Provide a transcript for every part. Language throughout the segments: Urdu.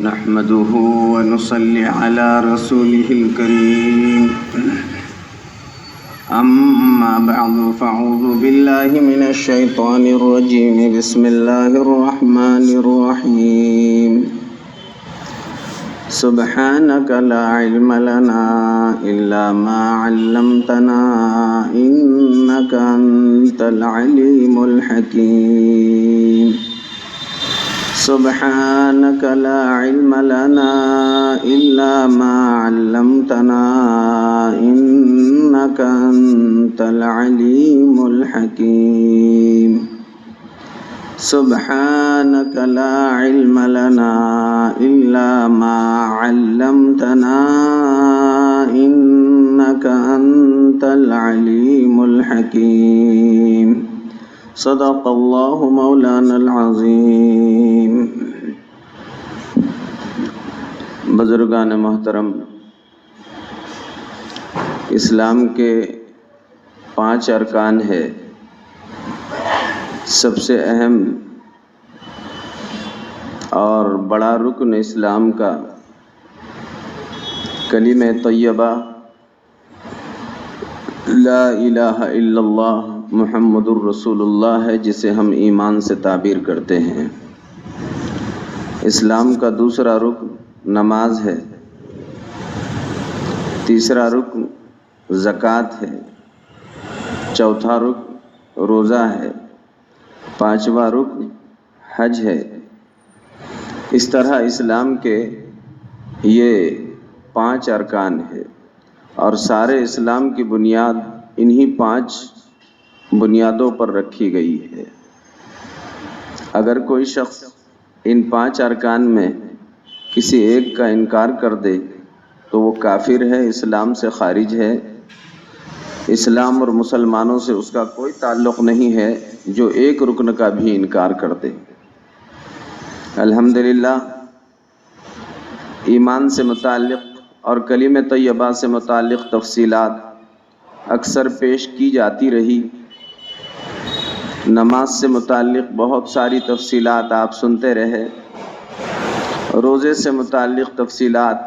نحمده ونصلي على رسوله الكريم أما بعد فأعوذ بالله من الشيطان الرجيم بسم الله الرحمن الرحيم سبحانك لا علم لنا إلا ما علمتنا إنك أنت العليم الحكيم سبحانك لا علم لنا إلا ما علمتنا إنك أنت العليم الحكيم سبحانك لا علم لنا إلا ما علمتنا إنك أنت العليم الحكيم صدق اللہ مولانا العظیم۔ بزرگان محترم، اسلام کے 5 ارکان ہے۔ سب سے اہم اور بڑا رکن اسلام کا کلمہ طیبہ لا الہ الا اللہ محمد الرسول اللہ ہے، جسے ہم ایمان سے تعبیر کرتے ہیں۔ اسلام کا دوسرا رکن نماز ہے، تیسرا رکن زکوٰۃ ہے، چوتھا رکن روزہ ہے، 5واں رکن حج ہے۔ اس طرح اسلام کے یہ 5 ارکان ہے، اور سارے اسلام کی بنیاد انہی 5 بنیادوں پر رکھی گئی ہے۔ اگر کوئی شخص ان 5 ارکان میں کسی ایک کا انکار کر دے تو وہ کافر ہے، اسلام سے خارج ہے۔ اسلام اور مسلمانوں سے اس کا کوئی تعلق نہیں ہے جو ایک رکن کا بھی انکار کر دے۔ الحمدللہ ایمان سے متعلق اور کلمہ طیبہ سے متعلق تفصیلات اکثر پیش کی جاتی رہی۔ نماز سے متعلق بہت ساری تفصیلات آپ سنتے رہے۔ روزے سے متعلق تفصیلات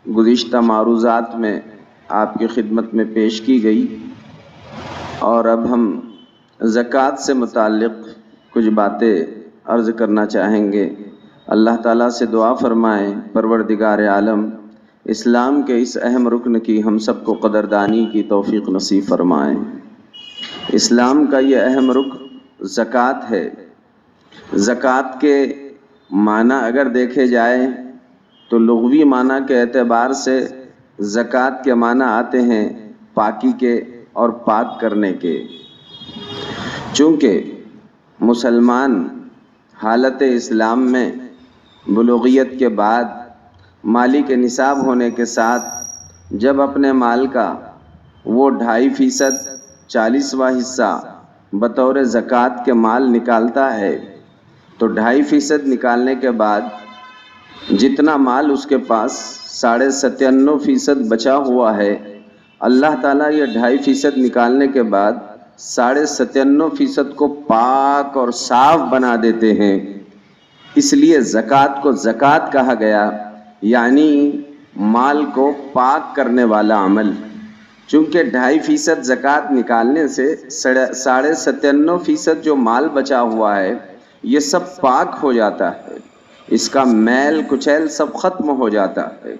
گزشتہ معروضات میں آپ کی خدمت میں پیش کی گئی، اور اب ہم زکوٰۃ سے متعلق کچھ باتیں عرض کرنا چاہیں گے۔ اللہ تعالیٰ سے دعا فرمائیں پروردگار عالم اسلام کے اس اہم رکن کی ہم سب کو قدردانی کی توفیق نصیب فرمائیں۔ اسلام کا یہ اہم رکن زکوٰۃ ہے۔ زکوٰۃ کے معنی اگر دیکھے جائے تو لغوی معنی کے اعتبار سے زکوٰۃ کے معنی آتے ہیں پاکی کے اور پاک کرنے کے۔ چونکہ مسلمان حالت اسلام میں بلوغیت کے بعد مالی کے نصاب ہونے کے ساتھ جب اپنے مال کا وہ 2.5% 40واں حصہ بطور زکوٰۃ کے مال نکالتا ہے، تو 2.5% نکالنے کے بعد جتنا مال اس کے پاس 97.5% بچا ہوا ہے، اللہ تعالیٰ یہ 2.5% نکالنے کے بعد 97.5% کو پاک اور صاف بنا دیتے ہیں۔ اس لیے زکوٰۃ کو زکوٰۃ کہا گیا، یعنی مال کو پاک کرنے والا عمل۔ چونکہ 2.5% زکوٰۃ نکالنے سے 97.5% جو مال بچا ہوا ہے یہ سب پاک ہو جاتا ہے، اس کا میل کچیل سب ختم ہو جاتا ہے۔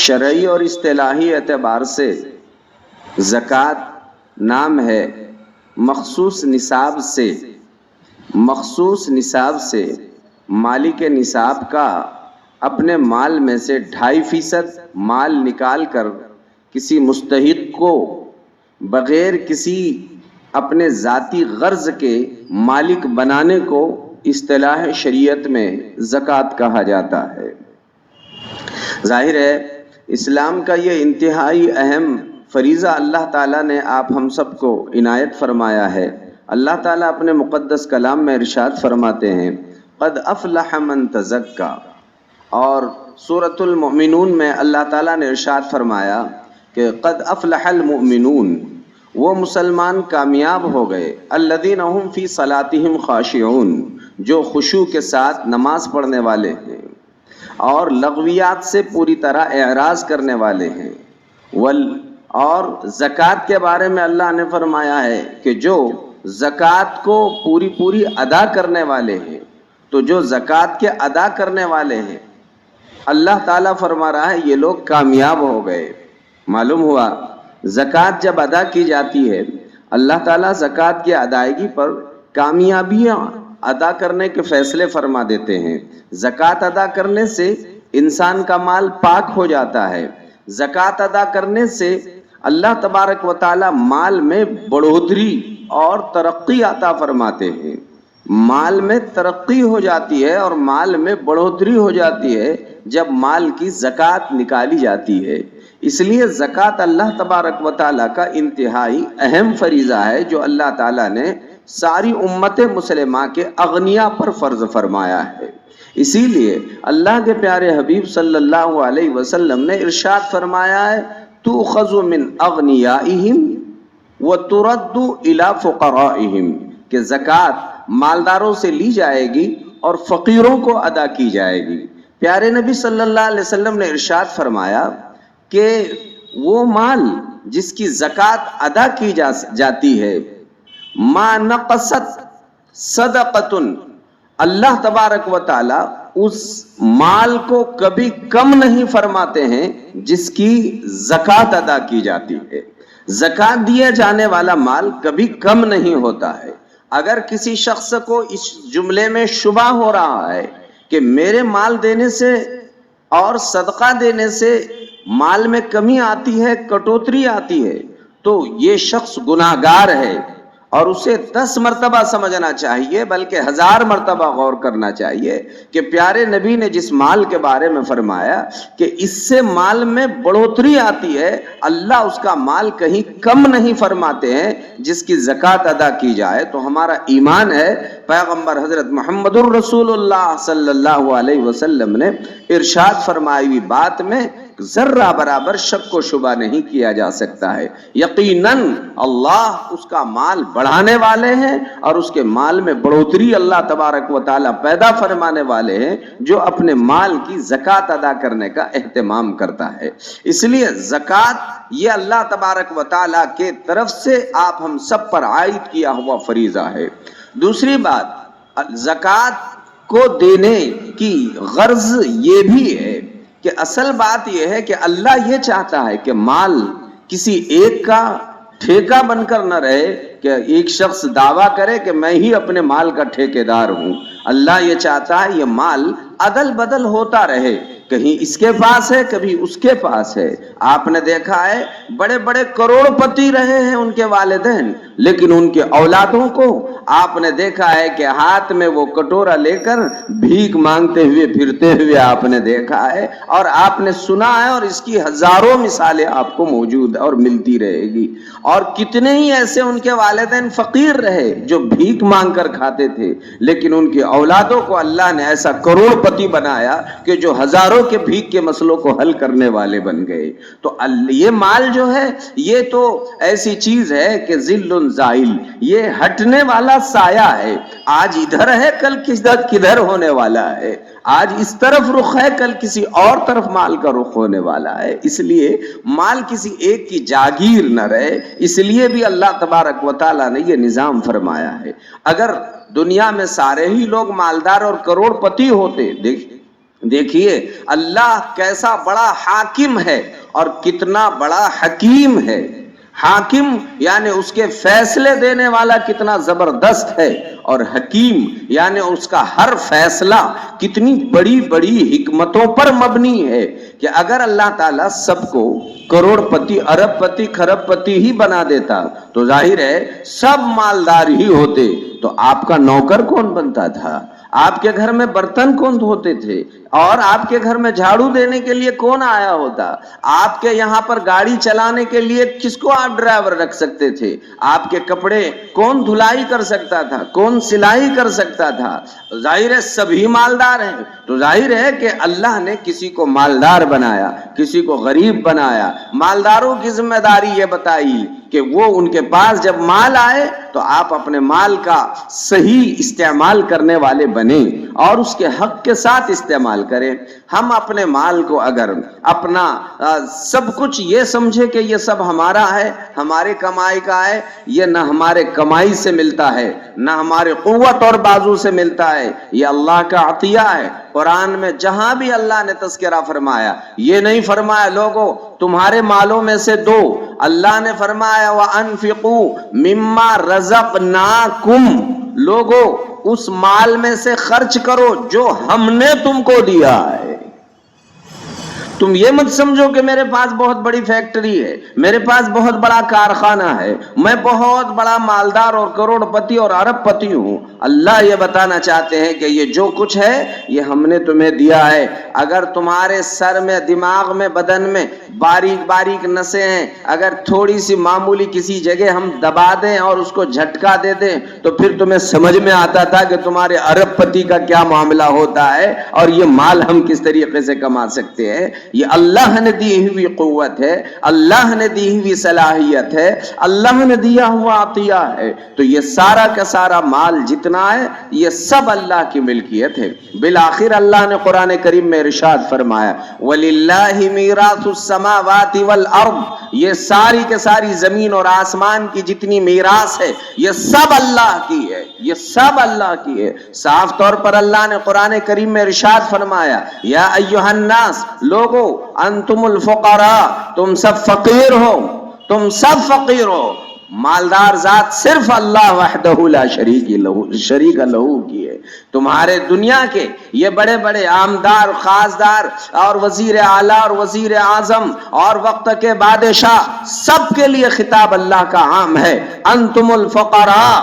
شرعی اور اصطلاحی اعتبار سے زکوٰۃ نام ہے مخصوص نصاب سے مالک نصاب کا اپنے مال میں سے 2.5% مال نکال کر کسی مستحق کو بغیر کسی اپنے ذاتی غرض کے مالک بنانے کو اصطلاح شریعت میں زکوٰۃ کہا جاتا ہے۔ ظاہر ہے اسلام کا یہ انتہائی اہم فریضہ اللہ تعالیٰ نے آپ ہم سب کو عنایت فرمایا ہے۔ اللہ تعالیٰ اپنے مقدس کلام میں ارشاد فرماتے ہیں قد افلح من تزکا، اور سورۃ المؤمنون میں اللہ تعالیٰ نے ارشاد فرمایا کہ قد افلح المؤمنون، وہ مسلمان کامیاب ہو گئے، الذین هم فی صلاتہم خاشعون، جو خشوع کے ساتھ نماز پڑھنے والے ہیں۔ اور لغویات سے پوری طرح اعراض کرنے والے ہیں۔ اور زکوٰۃ کے بارے میں اللہ نے فرمایا ہے کہ جو زکوٰۃ کو پوری ادا کرنے والے ہیں، تو جو زکوٰۃ کے ادا کرنے والے ہیں، اللہ تعالیٰ فرما رہا ہے یہ لوگ کامیاب ہو گئے۔ معلوم ہوا زکوٰۃ جب ادا کی جاتی ہے، اللہ تعالیٰ زکوٰۃ کی ادائیگی پر کامیابیاں ادا کرنے کے فیصلے فرما دیتے ہیں۔ زکوٰۃ ادا کرنے سے انسان کا مال پاک ہو جاتا ہے۔ زکوٰۃ ادا کرنے سے اللہ تبارک و تعالی مال میں بڑھوتری اور ترقی عطا فرماتے ہیں۔ مال میں ترقی ہو جاتی ہے اور مال میں بڑھوتری ہو جاتی ہے جب مال کی زکوٰۃ نکالی جاتی ہے۔ اس لیے زکوٰۃ اللہ تبارک و تعالیٰ کا انتہائی اہم فریضہ ہے جو اللہ تعالیٰ نے ساری امت مسلمہ کے اغنیاء پر فرض فرمایا ہے۔ اسی لیے اللہ کے پیارے حبیب صلی اللہ علیہ وسلم نے ارشاد فرمایا ہے تُؤْخَذُ مِنْ أَغْنِيَائِهِمْ وَتُرَدُّ إِلَى فُقَرَائِهِمْ کہ زکوٰۃ مالداروں سے لی جائے گی اور فقیروں کو ادا کی جائے گی۔ پیارے نبی صلی اللہ علیہ وسلم نے ارشاد فرمایا کہ وہ مال جس کی زکوٰۃ ادا کی جاتی ہے ما نقصت صدقۃ، اللہ تبارک و تعالی اس مال کو کبھی کم نہیں فرماتے ہیں جس کی زکوٰۃ ادا کی جاتی ہے۔ زکوٰۃ دیا جانے والا مال کبھی کم نہیں ہوتا ہے۔ اگر کسی شخص کو اس جملے میں شبہ ہو رہا ہے کہ میرے مال دینے سے اور صدقہ دینے سے مال میں کمی آتی ہے، کٹوتری آتی ہے، تو یہ شخص گناہگار ہے اور اسے 10 مرتبہ سمجھنا چاہیے بلکہ 1000 مرتبہ غور کرنا چاہیے کہ پیارے نبی نے جس مال کے بارے میں فرمایا کہ اس سے مال میں بڑھوتری آتی ہے، اللہ اس کا مال کہیں کم نہیں فرماتے ہیں جس کی زکوٰۃ ادا کی جائے۔ تو ہمارا ایمان ہے پیغمبر حضرت محمد الرسول اللہ صلی اللہ علیہ وسلم نے ارشاد فرمائی ہوئی بات میں ذرہ برابر شک و شبہ نہیں کیا جا سکتا ہے۔ یقیناً اللہ اس کا مال بڑھانے والے ہیں اور اس کے مال میں بڑھوتری اللہ تبارک و تعالی پیدا فرمانے والے ہیں جو اپنے مال کی زکوٰۃ ادا کرنے کا اہتمام کرتا ہے۔ اس لیے زکوٰۃ یہ اللہ تبارک و تعالی کے طرف سے آپ ہم سب پر عائد کیا ہوا فریضہ ہے۔ دوسری بات، زکوٰۃ کو دینے کی غرض یہ بھی ہے کہ اصل بات یہ ہے کہ اللہ یہ چاہتا ہے کہ مال کسی ایک کا ٹھیکہ بن کر نہ رہے کہ ایک شخص دعویٰ کرے کہ میں ہی اپنے مال کا ٹھیکیدار ہوں۔ اللہ یہ چاہتا ہے یہ مال عدل بدل ہوتا رہے، کہیں اس کے پاس ہے کبھی اس کے پاس ہے۔ آپ نے دیکھا ہے بڑے بڑے کروڑ پتی رہے ہیں ان کے والدین، لیکن ان کے اولادوں کو آپ نے دیکھا ہے کہ ہاتھ میں وہ کٹورا لے کر بھیک مانگتے ہوئے پھرتے ہوئے آپ نے دیکھا ہے اور آپ نے سنا ہے، اور اس کی ہزاروں مثالیں آپ کو موجود اور ملتی رہے گی۔ اور کتنے ہی ایسے ان کے والدین فقیر رہے جو بھیک مانگ کر کھاتے تھے، لیکن ان کے اولادوں کو اللہ نے ایسا کروڑ پتی بنایا کہ جو ہزاروں کے بھیک کے مسئلوں کو حل کرنے والے بن گئے۔ تو یہ مال جو ہے یہ تو ایسی چیز ہے کہ ذل زائل، یہ ہٹنے والا سایہ ہے۔ آج ادھر ہے کل کدھر ہونے والا ہے، آج اس طرف رخ ہے کل کسی اور طرف مال کا رخ ہونے والا ہے۔ اس لیے مال کسی ایک کی جاگیر نہ رہے، اس لیے بھی اللہ تبارک و تعالیٰ نے یہ نظام فرمایا ہے۔ اگر دنیا میں سارے ہی لوگ مالدار اور کروڑ پتی ہوتے، دیکھیے اللہ کیسا بڑا حاکم ہے اور کتنا بڑا حکیم ہے۔ حاکم یعنی اس کے فیصلے دینے والا کتنا زبردست ہے، اور حکیم یعنی اس کا ہر فیصلہ کتنی بڑی بڑی حکمتوں پر مبنی ہے کہ اگر اللہ تعالیٰ سب کو کروڑ پتی، ارب پتی، کھرب پتی ہی بنا دیتا تو ظاہر ہے سب مالدار ہی ہوتے، تو آپ کا نوکر کون بنتا تھا؟ آپ کے گھر میں برتن کون دھوتے تھے؟ اور آپ کے گھر میں جھاڑو دینے کے لیے کون آیا ہوتا؟ آپ کے یہاں پر گاڑی چلانے کے لیے کس کو آپ ڈرائیور رکھ سکتے تھے؟ آپ کے کپڑے کون دھلائی کر سکتا تھا؟ کون سلائی کر سکتا تھا؟ ظاہر ہے سبھی مالدار ہیں، تو ظاہر ہے کہ اللہ نے کسی کو مالدار بنایا، کسی کو غریب بنایا۔ مالداروں کی ذمہ داری یہ بتائی کہ وہ ان کے پاس جب مال آئے تو آپ اپنے مال کا صحیح استعمال کرنے والے بنیں اور اس کے حق کے ساتھ استعمال کریں. ہم اپنے مال کو اگر اپنا سب کچھ یہ سمجھے کہ یہ سب ہمارا ہے, ہمارے کمائی کا ہے, یہ نہ ہمارے کمائی سے ملتا ہے, نہ ہمارے قوت اور بازو سے ملتا ہے, یہ اللہ کا عطیہ ہے. قرآن میں جہاں بھی اللہ نے تذکرہ فرمایا, یہ نہیں فرمایا لوگوں تمہارے مالوں میں سے دو. اللہ نے فرمایا وَأَنفِقُوا مِمَّا رَزَقْنَاكُمْ, لوگوں اس مال میں سے خرچ کرو جو ہم نے تم کو دیا ہے. تم یہ مت سمجھو کہ میرے پاس بہت بڑی فیکٹری ہے, میرے پاس بہت بڑا کارخانہ ہے, میں بہت بڑا مالدار اور کروڑ پتی اور ارب پتی ہوں. اللہ یہ بتانا چاہتے ہیں کہ یہ جو کچھ ہے یہ ہم نے تمہیں دیا ہے. اگر تمہارے سر میں, دماغ میں, بدن میں باریک باریک نسیں ہیں, اگر تھوڑی سی معمولی کسی جگہ ہم دبا دیں اور اس کو جھٹکا دے دیں تو پھر تمہیں سمجھ میں آتا تھا کہ تمہارے ارب پتی کا کیا معاملہ ہوتا ہے اور یہ مال ہم کس طریقے سے کما سکتے ہیں. یہ اللہ نے دی ہوئی قوت ہے, اللہ نے دی ہوئی صلاحیت ہے, اللہ نے دیا ہوا عطیہ ہے. تو یہ سارا کا سارا مال جتنا ہے یہ سب اللہ کی ملکیت ہے. بالآخر اللہ نے قرآن کریم میں ارشاد فرمایا وَلِلَّهِ مِيرَاثُ السَّمَاوَاتِ وَالْأَرْضِ, یہ ساری کے ساری زمین اور آسمان کی جتنی میراث ہے یہ سب اللہ کی ہے, یہ سب اللہ کی ہے. صاف طور پر اللہ نے قرآن کریم میں ارشاد فرمایا یا ایھا الناس, لوگو انتم الفقراء, تم سب فقیر ہو, تم سب فقیر ہو. مالدار ذات صرف اللہ وحدہ لا شریک لہو کی ہے. تمہارے دنیا کے یہ بڑے بڑے عامدار, خاصدار اور وزیر اعلیٰ اور وزیر اعظم اور وقت کے بادشاہ, سب کے لیے خطاب اللہ کا عام ہے انتم الفقراء.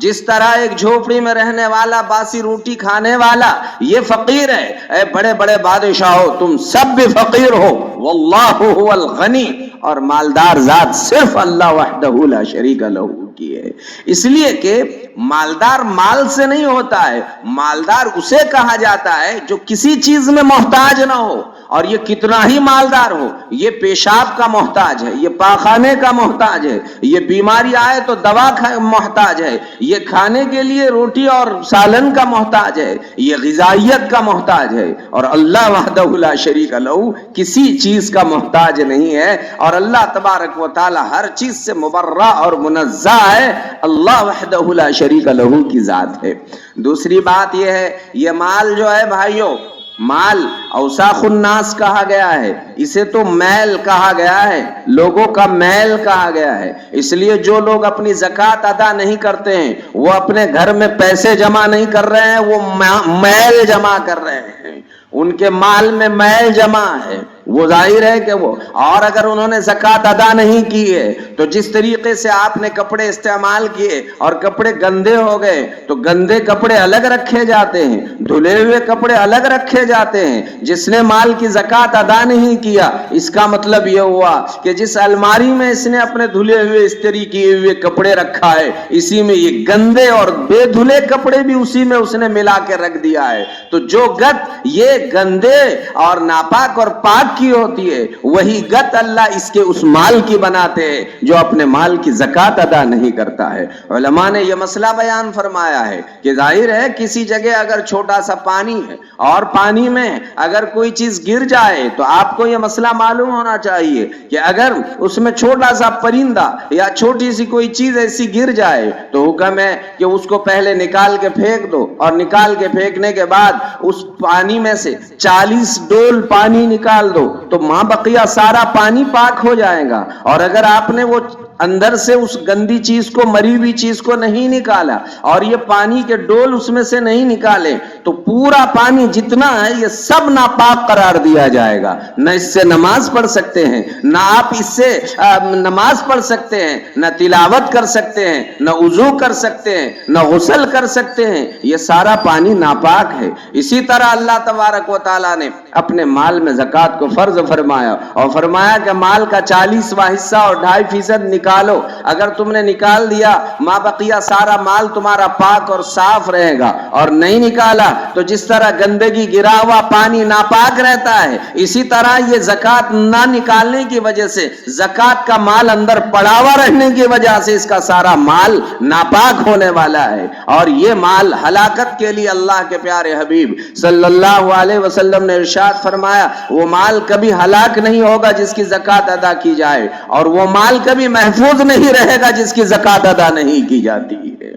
جس طرح ایک جھوپڑی میں رہنے والا, باسی روٹی کھانے والا یہ فقیر ہے, اے بڑے بڑے بادشاہو تم سب بھی فقیر ہو. واللہ هو الغنی, اور مالدار ذات صرف اللہ وحدہ لا شریک لہو کی ہے. اس لیے کہ مالدار مال سے نہیں ہوتا ہے, مالدار اسے کہا جاتا ہے جو کسی چیز میں محتاج نہ ہو. اور یہ کتنا ہی مالدار ہو, یہ پیشاب کا محتاج ہے, یہ پاخانے کا محتاج ہے, یہ بیماری آئے تو دوا محتاج ہے, یہ کھانے کے لیے روٹی اور سالن کا محتاج ہے, یہ غذائیت کا محتاج ہے. اور اللہ وحدہ لا شریک لہو کسی چیز کا محتاج نہیں ہے, اور اللہ تبارک و تعالی ہر چیز سے مبرہ اور منزہ ہے. اللہ وحدہ لا شریک لہو کی ذات ہے. دوسری بات یہ ہے, یہ مال جو ہے بھائیوں, مال اوساخ الناس کہا گیا ہے, اسے تو میل کہا گیا ہے, لوگوں کا میل کہا گیا ہے. اس لیے جو لوگ اپنی زکوٰۃ ادا نہیں کرتے ہیں, وہ اپنے گھر میں پیسے جمع نہیں کر رہے ہیں, وہ میل جمع کر رہے ہیں. ان کے مال میں میل جمع ہے, وہ ظاہر ہے کہ وہ, اور اگر انہوں نے زکوٰۃ ادا نہیں کی ہے تو جس طریقے سے آپ نے کپڑے استعمال کیے اور کپڑے گندے ہو گئے تو گندے کپڑے الگ رکھے جاتے ہیں, دھلے ہوئے کپڑے الگ رکھے جاتے ہیں. جس نے مال کی زکوٰۃ ادا نہیں کیا, اس کا مطلب یہ ہوا کہ جس الماری میں اس نے اپنے دھلے ہوئے استری کیے ہوئے کپڑے رکھا ہے, اسی میں یہ گندے اور بے دھلے کپڑے بھی اسی میں اس نے ملا کے رکھ دیا ہے. تو جو گت یہ گندے اور ناپاک اور پاک کی ہوتی ہے, وہی گت اللہ اس کے اس مال کی بناتے ہیں جو اپنے مال کی زکوٰۃ ادا نہیں کرتا ہے. علماء نے یہ مسئلہ بیان فرمایا ہے کہ ظاہر ہے کسی جگہ اگر چھوٹا سا پانی ہے اور پانی میں اگر کوئی چیز گر جائے تو آپ کو یہ مسئلہ معلوم ہونا چاہیے کہ اگر اس میں چھوٹا سا پرندہ یا چھوٹی سی کوئی چیز ایسی گر جائے تو حکم ہے کہ اس کو پہلے نکال کے پھینک دو, اور نکال کے پھینکنے کے بعد اس پانی میں سے 40 ڈول پانی نکال دو تو ماں بقیہ سارا پانی پاک ہو جائے گا. اور اگر آپ نے وہ اندر سے اس گندی چیز کو, مری ہوئی چیز کو نہیں نکالا اور یہ پانی کے ڈول اس میں سے نہیں نکالے تو پورا پانی جتنا ہے یہ سب ناپاک قرار دیا جائے گا. نہ اس سے نماز پڑھ سکتے ہیں, نہ آپ اس سے نماز پڑھ سکتے ہیں, نہ تلاوت کر سکتے ہیں, نہ وضو کر سکتے ہیں, نہ غسل کر سکتے ہیں. یہ سارا پانی ناپاک ہے. اسی طرح اللہ تبارک و تعالیٰ نے اپنے مال میں زکوٰۃ کو فرض فرمایا اور فرمایا کہ مال کا 40واں حصہ اور 2.5% نکالو. اگر تم نے نکال دیا ما بقیہ سارا مال تمہارا پاک اور صاف رہے گا, اور نہیں نکالا تو جس طرح گندگی گرا ہوا پانی ناپاک رہتا ہے, اسی طرح یہ زکوٰۃ نہ نکالنے کی وجہ سے, زکوٰۃ کا مال اندر پڑا ہوا رہنے کی وجہ سے اس کا سارا مال ناپاک ہونے والا ہے. اور یہ مال ہلاکت کے لیے اللہ کے پیارے حبیب صلی اللہ علیہ وسلم نے ارشاد فرمایا, وہ مال کبھی ہلاک نہیں ہوگا جس کی زکوٰۃ ادا کی جائے, اور وہ مال کبھی محفوظ نہیں رہے گا جس کی زکوٰۃ ادا نہیں کی جاتی ہے.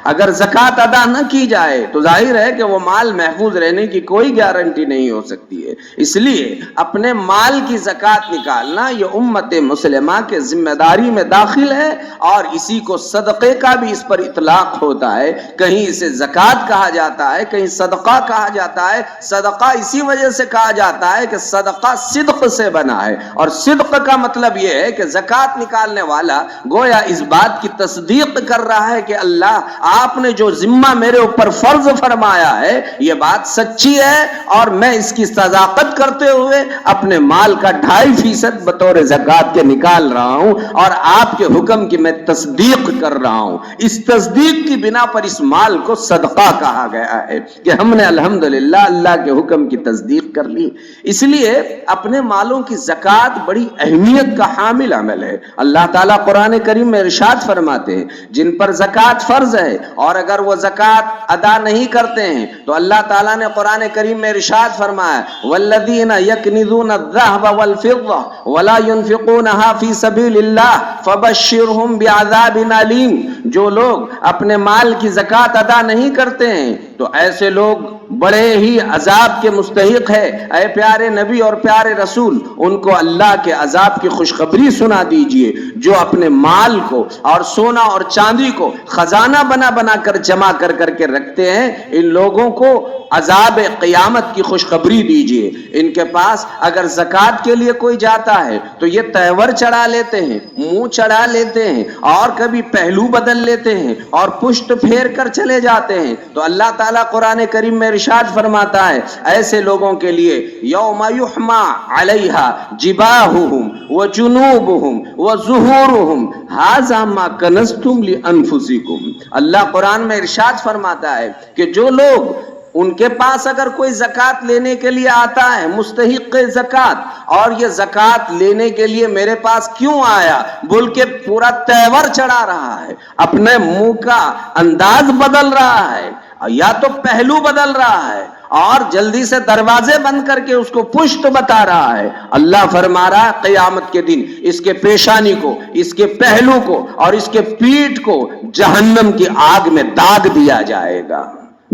اگر زکوٰۃ ادا نہ کی جائے تو ظاہر ہے کہ وہ مال محفوظ رہنے کی کوئی گارنٹی نہیں ہو سکتی ہے. اس لیے اپنے مال کی زکوٰۃ نکالنا یہ امت مسلمہ کے ذمہ داری میں داخل ہے, اور اسی کو صدقے کا بھی اس پر اطلاق ہوتا ہے. کہیں اسے زکوٰۃ کہا جاتا ہے, کہیں صدقہ کہا جاتا ہے. صدقہ اسی وجہ سے کہا جاتا ہے کہ صدقہ صدق سے بنا ہے, اور صدق کا مطلب یہ ہے کہ زکوٰۃ نکالنے والا گویا اس بات کی تصدیق کر رہا ہے کہ اللہ آپ نے جو ذمہ میرے اوپر فرض فرمایا ہے یہ بات سچی ہے, اور میں اس کی صداقت کرتے ہوئے اپنے مال کا 2.5% بطور زکوٰۃ کے نکال رہا ہوں, اور آپ کے حکم کی میں تصدیق کر رہا ہوں. اس تصدیق کی بنا پر اس مال کو صدقہ کہا گیا ہے کہ ہم نے الحمدللہ اللہ کے حکم کی تصدیق کر لی. اس لیے اپنے مالوں کی زکوٰۃ بڑی اہمیت کا حامل عمل ہے. اللہ تعالیٰ قرآن کریم میں ارشاد فرماتے ہیں, جن پر زکوٰۃ فرض ہے اور اگر وہ زکوٰۃ ادا نہیں کرتے ہیں تو اللہ تعالیٰ نے قرآن کریم میں ارشاد فرمایا, والذین یکنزون الذهب والفضة ولا ينفقونها في سبیل اللہ فبشرهم بعذاب علیم. جو لوگ اپنے مال کی زکوٰۃ ادا نہیں کرتے ہیں تو ایسے لوگ بڑے ہی عذاب کے مستحق ہے. اے پیارے نبی اور پیارے رسول, ان کو اللہ کے عذاب کی خوشخبری سنا دیجئے جو اپنے مال کو اور سونا اور چاندی کو خزانہ بنا بنا کر جمع کر کر کے رکھتے ہیں. ان لوگوں کو عذاب قیامت کی خوشخبری دیجئے. ان کے پاس اگر زکوٰۃ کے لیے کوئی جاتا ہے تو یہ تہور چڑھا لیتے ہیں, منہ چڑھا لیتے ہیں, اور کبھی پہلو بدل لیتے ہیں اور پشت پھیر کر چلے جاتے ہیں. تو اللہ تعالیٰ قرآن کریم میں ارشاد فرماتا ہے, ایسے لوگوں کے لیے یوم یحما علیہا جباہہم وجنوبہم وظہورہم ھذا ما کنزتم لانفسکم. اللہ قرآن میں ارشاد فرماتا ہے کہ جو لوگ ان کے پاس اگر کوئی زکوٰۃ لینے کے لیے آتا ہے, مستحق زکوٰۃ, اور یہ زکوٰۃ لینے کے لیے میرے پاس کیوں آیا بول کے پورا تہور چڑھا رہا ہے, اپنے منہ کا انداز بدل رہا ہے, یا تو پہلو بدل رہا ہے, اور جلدی سے دروازے بند کر کے اس کو پشت بتا رہا ہے, اللہ فرما رہا ہے قیامت کے دن اس کے پیشانی کو, اس کے پہلو کو اور اس کے پیٹھ کو جہنم کی آگ میں داغ دیا جائے گا.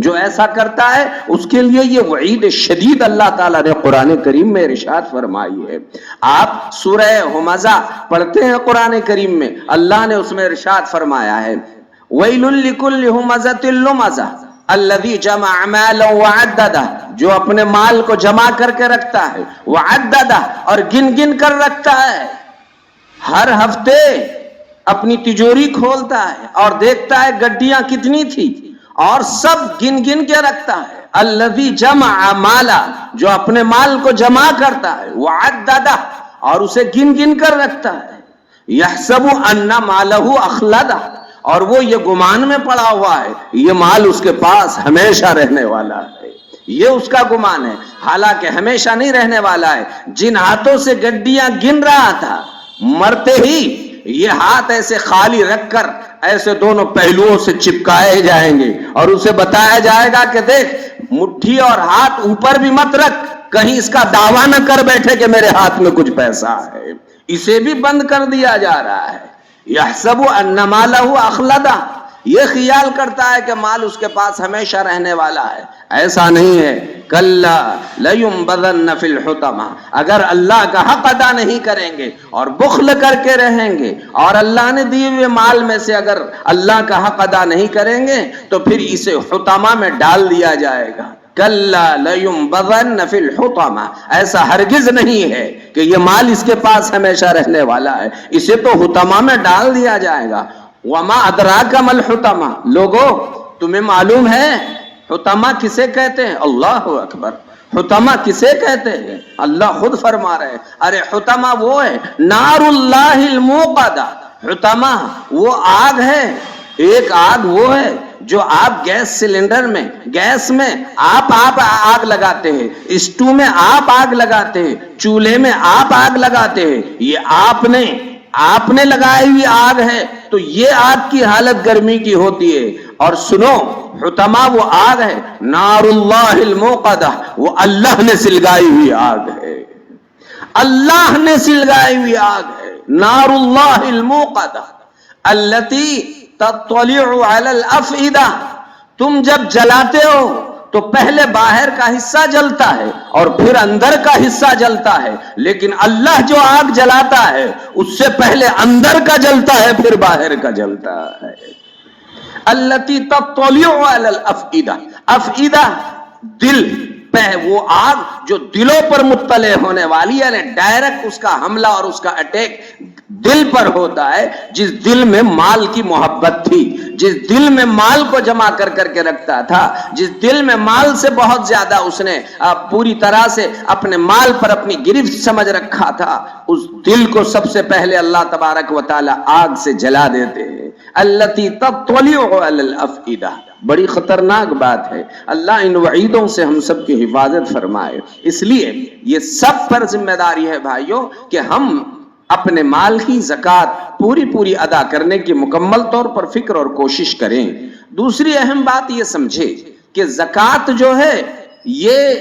جو ایسا کرتا ہے اس کے لیے یہ وعید شدید اللہ تعالیٰ نے قرآن کریم میں ارشاد فرمائی ہے. آپ سورہ ہمزہ پڑھتے ہیں قرآن کریم میں, اللہ نے اس میں ارشاد فرمایا ہے, وَيْلٌ لِكُلِّ هُمَزَةٍ لُمَزَةٍ الذي جمع مالا وعدده, جو اپنے مال کو جمع کر کے رکھتا ہے, وعدده اور گن گن کر رکھتا ہے. ہر ہفتے اپنی تجوری کھولتا ہے اور دیکھتا ہے گڈیاں کتنی تھی, اور سب گن گن کے رکھتا ہے. الذي جمع مالا, جو اپنے مال کو جمع کرتا ہے, وعدده اور اسے گن گن کر رکھتا ہے. يحسب ان ماله اخلده, اور وہ یہ گمان میں پڑا ہوا ہے یہ مال اس کے پاس ہمیشہ رہنے والا ہے. یہ اس کا گمان ہے, حالانکہ ہمیشہ نہیں رہنے والا ہے. جن ہاتھوں سے گڈیاں گن رہا تھا, مرتے ہی یہ ہاتھ ایسے خالی رکھ کر ایسے دونوں پہلوؤں سے چپکائے جائیں گے, اور اسے بتایا جائے گا کہ دیکھ مٹھی اور ہاتھ اوپر بھی مت رکھ, کہیں اس کا دعویٰ نہ کر بیٹھے کہ میرے ہاتھ میں کچھ پیسہ ہے. اسے بھی بند کر دیا جا رہا ہے. یحسب ان مالہ اخلدہ, یہ خیال کرتا ہے کہ مال اس کے پاس ہمیشہ رہنے والا ہے. ایسا نہیں ہے. کلا لینبذن فی الحطمہ, اگر اللہ کا حق ادا نہیں کریں گے اور بخل کر کے رہیں گے, اور اللہ نے دیے ہوئے مال میں سے اگر اللہ کا حق ادا نہیں کریں گے تو پھر اسے حطمہ میں ڈال دیا جائے گا. کلا لینبذن فی الحطمہ, ایسا ہرگز نہیں ہے کہ یہ مال اس کے پاس ہمیشہ رہنے والا ہے, اسے تو حطمہ میں ڈال دیا جائے گا. وما ادراک ما الحطمہ, لوگو تمہیں معلوم ہے حطمہ کسے کہتے ہیں؟ اللہ اکبر, حطمہ کسے کہتے ہیں؟ اللہ خود فرما رہے ہیں, ارے حطمہ وہ ہے نار اللہ الموقدہ, حطمہ وہ آگ ہے، ایک آگ وہ ہے جو آپ گیس سلنڈر میں، گیس میں آپ آگ لگاتے ہیں، اسٹو میں آپ آگ لگاتے ہیں، چولہے میں آپ آگ لگاتے ہیں، یہ آپ نے لگائی ہوئی آگ ہے، تو یہ آگ کی حالت گرمی کی ہوتی ہے۔ اور سنو، حطمہ وہ آگ ہے، نار اللہ الموقدہ، وہ اللہ نے سلگائی ہوئی آگ ہے، اللہ نے سلگائی ہوئی آگ ہے، نار اللہ الموقدہ التی تطلع علی الافئدہ۔ تم جب جلاتے ہو تو پہلے باہر کا حصہ جلتا ہے اور پھر اندر کا حصہ جلتا ہے، لیکن اللہ جو آگ جلاتا ہے اس سے پہلے اندر کا جلتا ہے پھر باہر کا جلتا ہے۔ التی تطلع علی الافئدہ، افئدہ دل پہ، وہ آگ جو دلوں پر مطلع ہونے والی، یعنی ڈائریکٹ اس کا حملہ اور اس کا اٹیک دل پر ہوتا ہے۔ جس دل میں مال کی محبت تھی، جس دل میں مال کو جمع کر کے رکھتا تھا، جس دل میں مال سے بہت زیادہ اس نے پوری طرح سے اپنے مال پر اپنی گرفت سمجھ رکھا تھا، اس دل کو سب سے پہلے اللہ تبارک و تعالی آگ سے جلا دیتے ہیں۔ التی تطلع علی الافئدہ، بڑی خطرناک بات ہے۔ اللہ ان وعیدوں سے ہم سب کی حفاظت فرمائے۔ اس لیے یہ سب پر ذمہ داری ہے بھائیوں کہ ہم اپنے مال کی زکوٰۃ پوری ادا کرنے کی مکمل طور پر فکر اور کوشش کریں۔ دوسری اہم بات یہ سمجھے کہ زکوٰۃ جو ہے یہ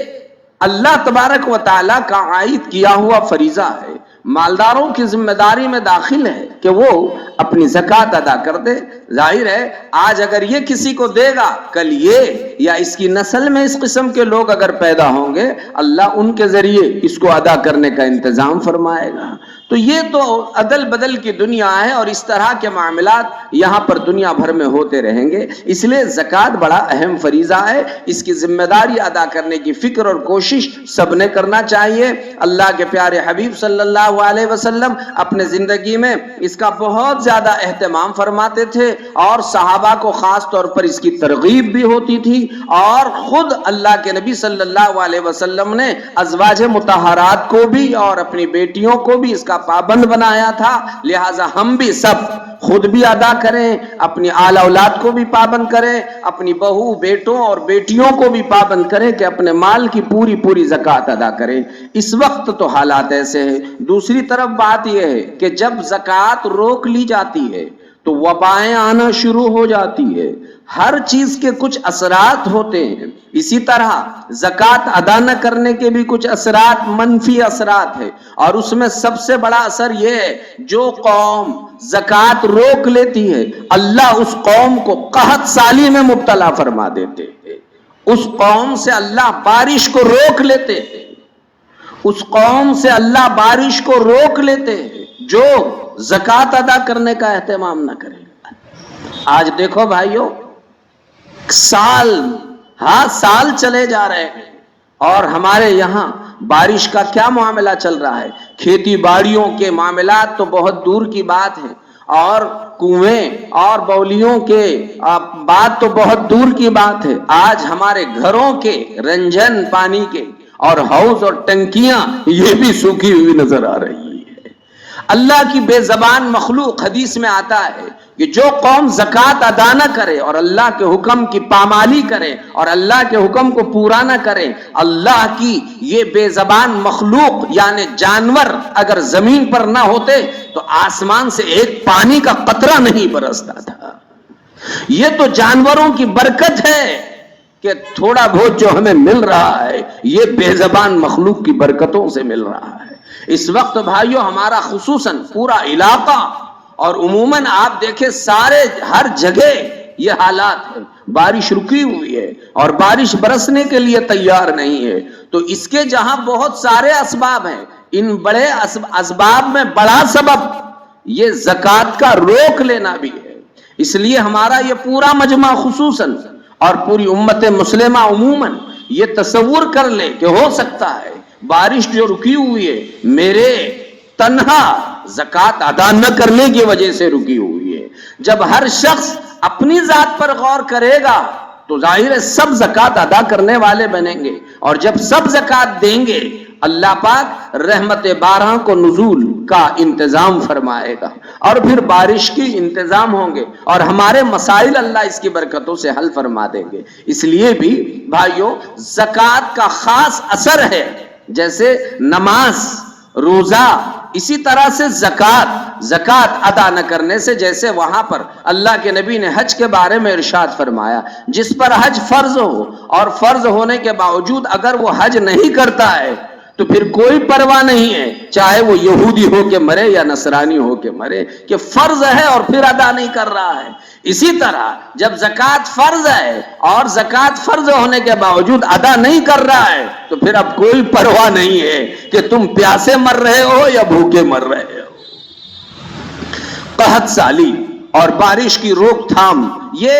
اللہ تبارک و تعالیٰ کا عائد کیا ہوا فریضہ ہے، مالداروں کی ذمہ داری میں داخل ہے کہ وہ اپنی زکوٰۃ ادا کر دے۔ ظاہر ہے آج اگر یہ کسی کو دے گا، کل یہ یا اس کی نسل میں اس قسم کے لوگ اگر پیدا ہوں گے، اللہ ان کے ذریعے اس کو ادا کرنے کا انتظام فرمائے گا۔ تو یہ تو عدل بدل کی دنیا ہے اور اس طرح کے معاملات یہاں پر دنیا بھر میں ہوتے رہیں گے۔ اس لیے زکوٰۃ بڑا اہم فریضہ ہے، اس کی ذمہ داری ادا کرنے کی فکر اور کوشش سب نے کرنا چاہیے۔ اللہ کے پیارے حبیب صلی اللہ علیہ وسلم اپنے زندگی میں اس کا بہت زیادہ اہتمام فرماتے تھے اور صحابہ کو خاص طور پر اس کی ترغیب بھی ہوتی تھی، اور خود اللہ کے نبی صلی اللہ علیہ وسلم نے ازواج مطہرات کو بھی اور اپنی بیٹیوں کو بھی اس کا پابند بنایا تھا۔ لہٰذا ہم بھی سب خود بھی ادا کریں، اپنی آل اولاد کو بھی پابند کریں، اپنی بہو بیٹوں اور بیٹیوں کو بھی پابند کریں کہ اپنے مال کی پوری زکوٰۃ ادا کریں۔ اس وقت تو حالات ایسے ہیں۔ دوسری طرف بات یہ ہے کہ جب زکوٰۃ روک لی جاتی ہے تو وبائیں آنا شروع ہو جاتی ہے، ہر چیز کے کچھ اثرات ہوتے ہیں۔ اسی طرح زکوٰۃ ادا نہ کرنے کے بھی کچھ اثرات، منفی اثرات ہیں، اور اس میں سب سے بڑا اثر یہ ہے جو قوم زکوٰۃ روک لیتی ہے اللہ اس قوم کو قحط سالی میں مبتلا فرما دیتے ہیں۔ اس قوم سے اللہ بارش کو روک لیتے ہیں، اس قوم سے اللہ بارش کو روک لیتے ہیں جو زکوٰۃ ادا کرنے کا اہتمام نہ کرے۔ آج دیکھو بھائیو، سال چلے جا رہے ہیں اور ہمارے یہاں بارش کا کیا معاملہ چل رہا ہے۔ کھیتی باڑیوں کے معاملات تو بہت دور کی بات ہے، اور کنویں اور بولیوں کے بات تو بہت دور کی بات ہے۔ آج ہمارے گھروں کے رنجن پانی کے اور حوض اور ٹنکیاں یہ بھی سوکھی ہوئی نظر آ رہی ہے۔ اللہ کی بے زبان مخلوق، حدیث میں آتا ہے کہ جو قوم زکوٰۃ ادا نہ کرے اور اللہ کے حکم کی پامالی کرے اور اللہ کے حکم کو پورا نہ کرے، اللہ کی یہ بے زبان مخلوق یعنی جانور اگر زمین پر نہ ہوتے تو آسمان سے ایک پانی کا قطرہ نہیں برستا تھا۔ یہ تو جانوروں کی برکت ہے کہ تھوڑا بہت جو ہمیں مل رہا ہے یہ بے زبان مخلوق کی برکتوں سے مل رہا ہے۔ اس وقت بھائیو ہمارا خصوصاً پورا علاقہ اور عموماً آپ دیکھیں ہر جگہ یہ حالات ہے، بارش رکی ہوئی ہے اور بارش برسنے کے لیے تیار نہیں ہے۔ تو اس کے جہاں بہت سارے اسباب ہیں، ان بڑے اسباب میں بڑا سبب یہ زکوٰۃ کا روک لینا بھی ہے۔ اس لیے ہمارا یہ پورا مجمع خصوصاً اور پوری امت مسلمہ عموماً یہ تصور کر لے کہ ہو سکتا ہے بارش جو رکی ہوئی ہے میرے تنہا زکوٰۃ ادا نہ کرنے کی وجہ سے رکی ہوئی ہے۔ جب ہر شخص اپنی ذات پر غور کرے گا تو ظاہر ہے سب زکوٰۃ ادا کرنے والے بنیں گے، اور جب سب زکوٰۃ دیں گے اللہ پاک رحمت بارہ کو نزول کا انتظام فرمائے گا اور پھر بارش کی انتظام ہوں گے اور ہمارے مسائل اللہ اس کی برکتوں سے حل فرما دیں گے۔ اس لیے بھی بھائیوں زکوٰۃ کا خاص اثر ہے، جیسے نماز، روزہ، اسی طرح سے زکوٰۃ ادا نہ کرنے سے، جیسے وہاں پر اللہ کے نبی نے حج کے بارے میں ارشاد فرمایا، جس پر حج فرض ہو اور فرض ہونے کے باوجود اگر وہ حج نہیں کرتا ہے تو پھر کوئی پرواہ نہیں ہے، چاہے وہ یہودی ہو کے مرے یا نصرانی ہو کے مرے، کہ فرض ہے اور پھر ادا نہیں کر رہا ہے۔ اسی طرح جب زکوٰۃ فرض ہے اور زکوٰۃ فرض ہونے کے باوجود ادا نہیں کر رہا ہے تو پھر اب کوئی پرواہ نہیں ہے کہ تم پیاسے مر رہے ہو یا بھوکے مر رہے ہو۔ قحط سالی اور بارش کی روک تھام، یہ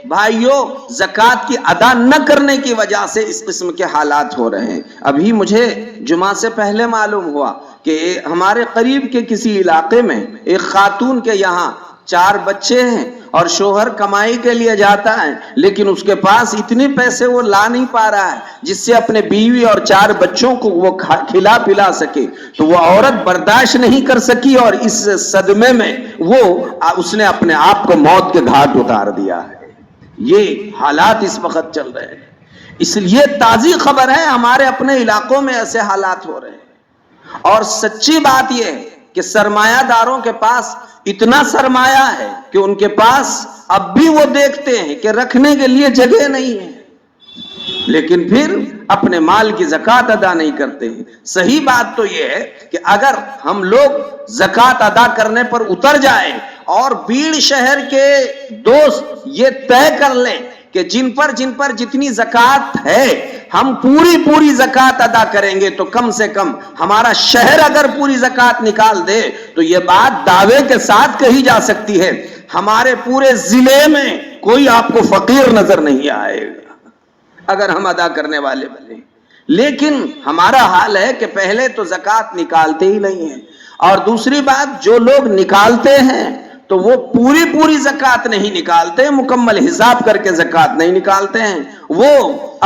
بھائیوں زکوٰۃ کی ادا نہ کرنے کی وجہ سے اس قسم کے حالات ہو رہے ہیں۔ ابھی مجھے جمعہ سے پہلے معلوم ہوا کہ ہمارے قریب کے کسی علاقے میں ایک خاتون کے یہاں 4 بچے ہیں اور شوہر کمائی کے لیے جاتا ہے، لیکن اس کے پاس اتنے پیسے وہ لا نہیں پا رہا ہے جس سے اپنے بیوی اور 4 بچوں کو وہ کھلا پلا سکے، تو وہ عورت برداشت نہیں کر سکی اور اس صدمے میں اس نے اپنے آپ کو موت کے گھاٹ اتار دیا ہے۔ یہ حالات اس وقت چل رہے ہیں، اس لیے تازی خبر ہے ہمارے اپنے علاقوں میں ایسے حالات ہو رہے ہیں۔ اور سچی بات یہ ہے کہ سرمایہ داروں کے پاس اتنا سرمایہ ہے کہ ان کے پاس اب بھی وہ دیکھتے ہیں کہ رکھنے کے لیے جگہ نہیں ہے، لیکن پھر اپنے مال کی زکوٰۃ ادا نہیں کرتے ہیں۔ صحیح بات تو یہ ہے کہ اگر ہم لوگ زکوٰۃ ادا کرنے پر اتر جائیں اور بیڑ شہر کے دوست یہ طے کر لیں کہ جن پر جتنی زکوٰۃ ہے ہم پوری زکوٰۃ ادا کریں گے، تو کم سے کم ہمارا شہر اگر پوری زکوٰۃ نکال دے تو یہ بات دعوے کے ساتھ کہی جا سکتی ہے، ہمارے پورے ضلع میں کوئی آپ کو فقیر نظر نہیں آئے گا اگر ہم ادا کرنے والے بنے۔ لیکن ہمارا حال ہے کہ پہلے تو زکوٰۃ نکالتے ہی نہیں ہیں، اور دوسری بات جو لوگ نکالتے ہیں تو وہ پوری زکوٰۃ نہیں نکالتے، مکمل حساب کر کے زکوٰۃ نہیں نکالتے ہیں، وہ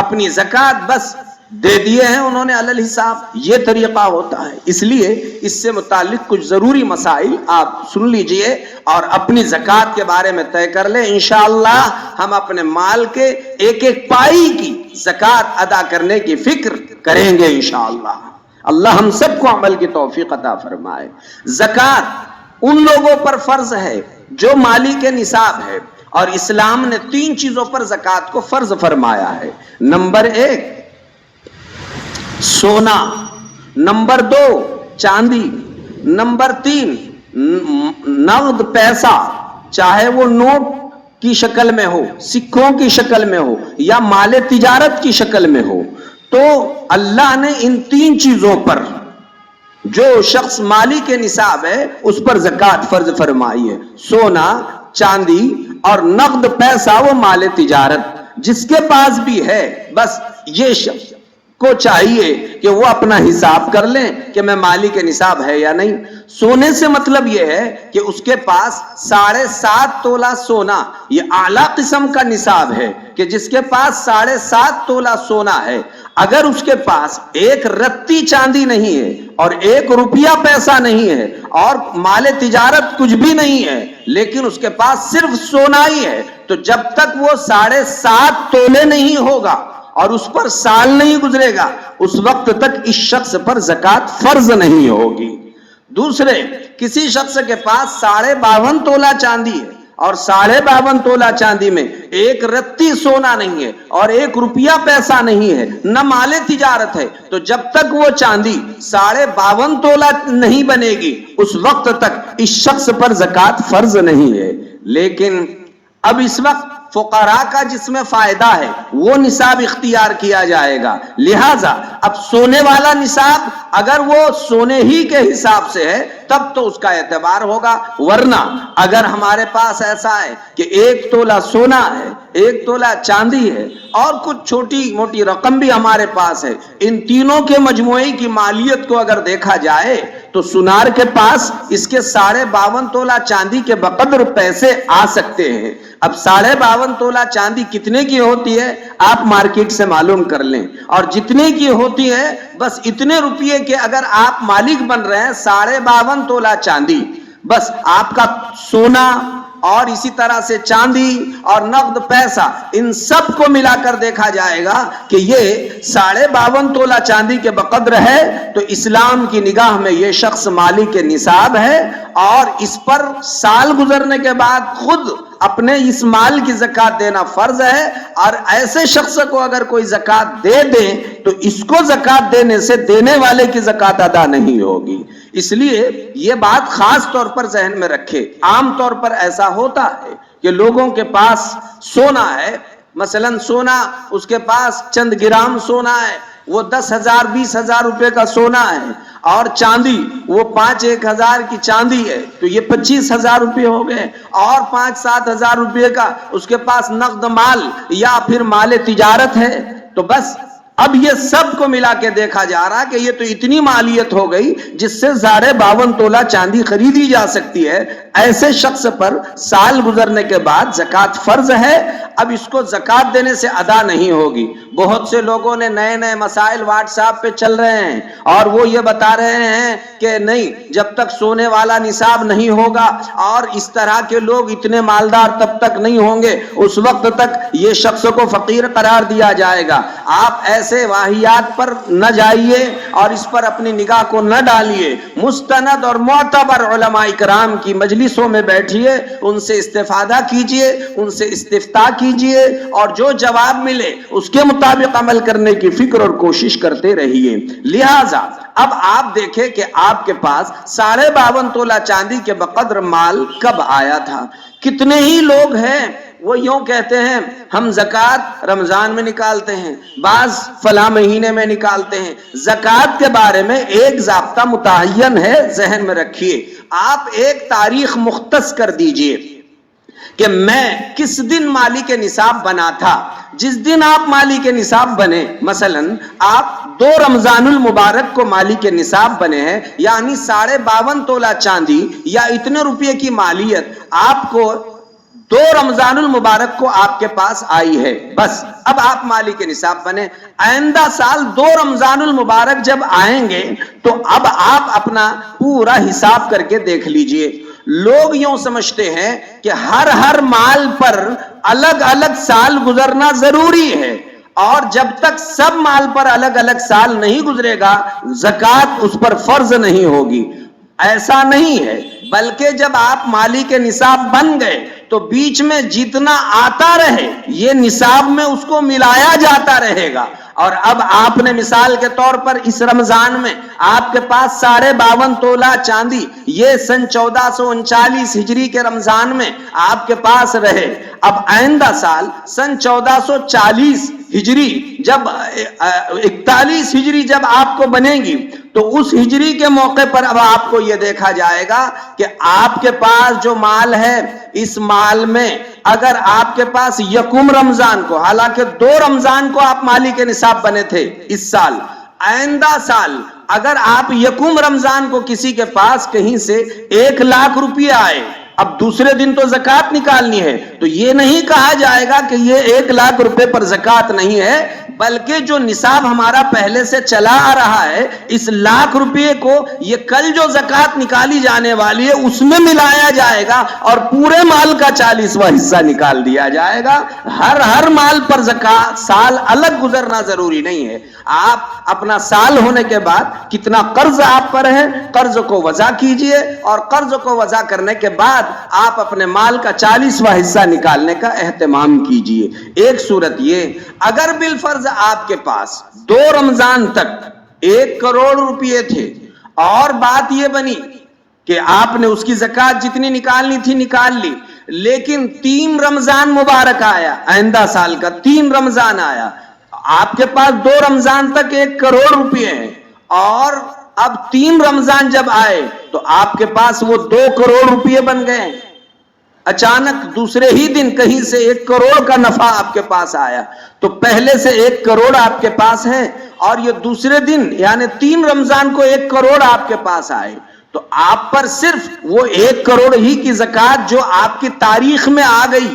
اپنی زکوٰۃ بس دے دیے ہیں انہوں نے علی الحساب۔ یہ طریقہ ہوتا ہے۔ اس لیے اس سے متعلق کچھ ضروری مسائل آپ سن لیجئے اور اپنی زکوٰۃ کے بارے میں طے کر لیں، انشاءاللہ ہم اپنے مال کے ایک پائی کی زکوٰۃ ادا کرنے کی فکر کریں گے انشاءاللہ۔ اللہ ہم سب کو عمل کی توفیق عطا فرمائے۔ زکوٰۃ ان لوگوں پر فرض ہے جو مالی کے نصاب ہے، اور اسلام نے 3 چیزوں پر زکوٰۃ کو فرض فرمایا ہے۔ نمبر 1 سونا، نمبر 2 چاندی، نمبر 3 نقد پیسہ، چاہے وہ نوٹ کی شکل میں ہو، سکوں کی شکل میں ہو یا مال تجارت کی شکل میں ہو۔ تو اللہ نے ان 3 چیزوں پر جو شخص مالی کے نصاب ہے اس پر زکوٰۃ فرض فرمائی ہے۔ سونا، چاندی اور نقد پیسہ، وہ مال تجارت جس کے پاس بھی ہے، بس یہ شخص کو چاہیے کہ وہ اپنا حساب کر لیں کہ میں مالی کے نصاب ہے یا نہیں۔ سونے سے مطلب یہ ہے کہ اس کے پاس 7.5 تولہ سونا، یہ اعلیٰ قسم کا نصاب ہے کہ جس کے پاس 7.5 تولہ سونا ہے، اگر اس کے پاس 1 رتی چاندی نہیں ہے اور 1 روپیہ پیسہ نہیں ہے اور مال تجارت کچھ بھی نہیں ہے، لیکن اس کے پاس صرف سونا ہی ہے، تو جب تک وہ 7.5 تولے نہیں ہوگا اور اس پر سال نہیں گزرے گا، اس وقت تک اس شخص پر زکوٰۃ فرض نہیں ہوگی۔ دوسرے، کسی شخص کے پاس 52.5 تولہ چاندی ہے اور 52.5 تولہ چاندی میں 1 رتی سونا نہیں ہے اور 1 روپیہ پیسہ نہیں ہے، نہ مال تجارت ہے، تو جب تک وہ چاندی 52.5 تولہ نہیں بنے گی اس وقت تک اس شخص پر زکوٰۃ فرض نہیں ہے۔ لیکن اب اس وقت فقراء کا جس میں فائدہ ہے وہ نصاب اختیار کیا جائے گا، لہٰذا اب سونے والا نصاب اگر وہ سونے ہی کے حساب سے ہے تب تو اس کا اعتبار ہوگا، ورنہ اگر ہمارے پاس ایسا ہے کہ 1 تولہ سونا ہے، 1 تولہ چاندی ہے اور کچھ چھوٹی موٹی رقم بھی ہمارے پاس ہے، ان تینوں کے مجموعے کی مالیت کو اگر دیکھا جائے تو سنار کے پاس اس کے 52.5 تولہ چاندی کے بقدر پیسے آ سکتے ہیں، اب 52.5 تولہ چاندی کتنے کی ہوتی ہے آپ مارکیٹ سے معلوم کر لیں، اور جتنے کی ہوتی ہے بس اتنے روپیے کے اگر آپ مالک بن رہے ہیں 52.5 تولہ چاندی، بس آپ کا سونا اور اسی طرح سے چاندی اور نقد پیسہ ان سب کو ملا کر دیکھا جائے گا کہ یہ 52.5 تولہ چاندی کے بقدر ہے، تو اسلام کی نگاہ میں یہ شخص مالک نصاب ہے، اور اس پر سال گزرنے کے بعد خود اپنے اس مال کی زکات دینا فرض ہے، اور ایسے شخص کو اگر کوئی زکات دے دیں تو اس کو زکات دینے سے دینے والے کی زکات ادا نہیں ہوگی۔ اس لیے یہ بات خاص طور پر ذہن میں رکھے۔ عام طور پر ایسا ہوتا ہے کہ لوگوں کے پاس سونا ہے، مثلا سونا اس کے پاس چند گرام سونا ہے، وہ 10,000 20,000 روپے کا سونا ہے، اور چاندی وہ 5-1 ہزار کی چاندی ہے، تو یہ 25,000 روپے ہو گئے، اور 5-7 ہزار روپے کا اس کے پاس نقد مال یا پھر مال تجارت ہے، تو بس اب یہ سب کو ملا کے دیکھا جا رہا کہ یہ تو اتنی مالیت ہو گئی جس سے 52.5 تولہ چاندی خریدی جا سکتی ہے، ایسے شخص پر سال گزرنے کے بعد زکات فرض ہے، اب اس کو زکات دینے سے ادا نہیں ہوگی۔ بہت سے لوگوں نے نئے نئے مسائل واٹس ایپ پہ چل رہے ہیں، اور وہ یہ بتا رہے ہیں کہ نہیں، جب تک سونے والا نصاب نہیں ہوگا اور اس طرح کے لوگ اتنے مالدار تب تک نہیں ہوں گے، اس وقت تک یہ شخص کو فقیر قرار دیا جائے گا۔ آپ ایسے واہیات پر نہ جائیے اور اس پر اپنی نگاہ کو نہ ڈالیے، مستند اور معتبر علماء کرام کی مجلسوں میں بیٹھیے، ان سے استفادہ کیجیے، ان سے استفتاء کیجیے، اور جو جواب ملے اس کے مطابق عمل کرنے کی فکر اور کوشش کرتے رہیے۔ لہذا اب آپ دیکھیں کہ آپ کے پاس 52.5 تولہ چاندی کے بقدر مال کب آیا تھا۔ کتنے ہی لوگ ہیں وہ یوں کہتے ہیں ہم زکوٰۃ رمضان میں نکالتے ہیں، بعض فلاں مہینے میں نکالتے ہیں۔ زکوٰۃ کے بارے میں ایک ضابطہ متعین ہے، ذہن میں رکھیے۔ آپ ایک تاریخ مختص کر دیجئے کہ میں کس دن مالی کے نصاب بنا تھا۔ جس دن آپ مالی کے نصاب بنے، مثلا آپ 2 رمضان المبارک کو مالی کے نصاب بنے ہیں، یعنی 52.5 تولہ چاندی یا اتنے روپے کی مالیت آپ کو 2 رمضان المبارک کو آپ کے پاس آئی ہے، بس اب آپ مالی کے نصاب بنے۔ آئندہ سال 2 رمضان المبارک جب آئیں گے تو اب آپ اپنا پورا حساب کر کے دیکھ لیجئے۔ لوگ یوں سمجھتے ہیں کہ ہر مال پر الگ الگ سال گزرنا ضروری ہے، اور جب تک سب مال پر الگ الگ سال نہیں گزرے گا زکوٰۃ اس پر فرض نہیں ہوگی۔ ایسا نہیں ہے، بلکہ جب آپ مالی کے نصاب بن گئے تو بیچ میں جتنا آتا رہے یہ نصاب میں اس کو ملایا جاتا رہے گا۔ اور اب آپ نے مثال کے طور پر اس رمضان میں آپ کے پاس 52.5 تولہ چاندی یہ سن 1439 ہجری کے رمضان میں آپ کے پاس رہے۔ اب آئندہ سال سن 1440 ہجری جب 41 ہجری جب آپ کو بنے گی تو اس ہجری کے موقع پر اب آپ کو یہ دیکھا جائے گا کہ آپ کے پاس جو مال ہے، اس مال میں اگر آپ کے پاس یکم رمضان کو، حالانکہ 2 رمضان کو آپ مالی کے نصاب بنے تھے اس سال، آئندہ سال اگر آپ یکم رمضان کو کسی کے پاس کہیں سے 1 لاکھ روپیے آئے، اب دوسرے دن تو زکوٰۃ نکالنی ہے، تو یہ نہیں کہا جائے گا کہ یہ 1 لاکھ روپے پر زکوٰۃ نہیں ہے، بلکہ جو نصاب ہمارا پہلے سے چلا آ رہا ہے، اس لاکھ روپے کو یہ کل جو زکوٰۃ نکالی جانے والی ہے اس میں ملایا جائے گا، اور پورے مال کا 40واں حصہ نکال دیا جائے گا۔ ہر مال پر زکوٰۃ سال الگ گزرنا ضروری نہیں ہے۔ آپ اپنا سال ہونے کے بعد کتنا قرض آپ پر ہے، قرض کو وضع کیجئے، اور قرض کو وضع کرنے کے بعد آپ اپنے مال کا 40واں حصہ نکالنے کا اہتمام کیجئے۔ ایک صورت یہ، اگر بالفرض آپ کے پاس 2 رمضان تک 1 کروڑ روپے تھے، اور بات یہ بنی کہ آپ نے اس کی زکوٰۃ جتنی نکالنی تھی نکال لی، لیکن 3 رمضان مبارک آیا، آئندہ سال کا 3 رمضان آیا، آپ کے پاس 2 رمضان تک 1 کروڑ روپے ہیں، اور اب 3 رمضان جب آئے تو آپ کے پاس وہ 2 کروڑ روپے بن گئے۔ اچانک دوسرے ہی دن کہیں سے 1 کروڑ کا نفع آپ کے پاس آیا، تو پہلے سے 1 کروڑ آپ کے پاس ہے، اور یہ دوسرے دن یعنی 3 رمضان کو 1 کروڑ آپ کے پاس آئے، تو آپ پر صرف وہ 1 کروڑ ہی کی زکوٰۃ جو آپ کی تاریخ میں آ گئی،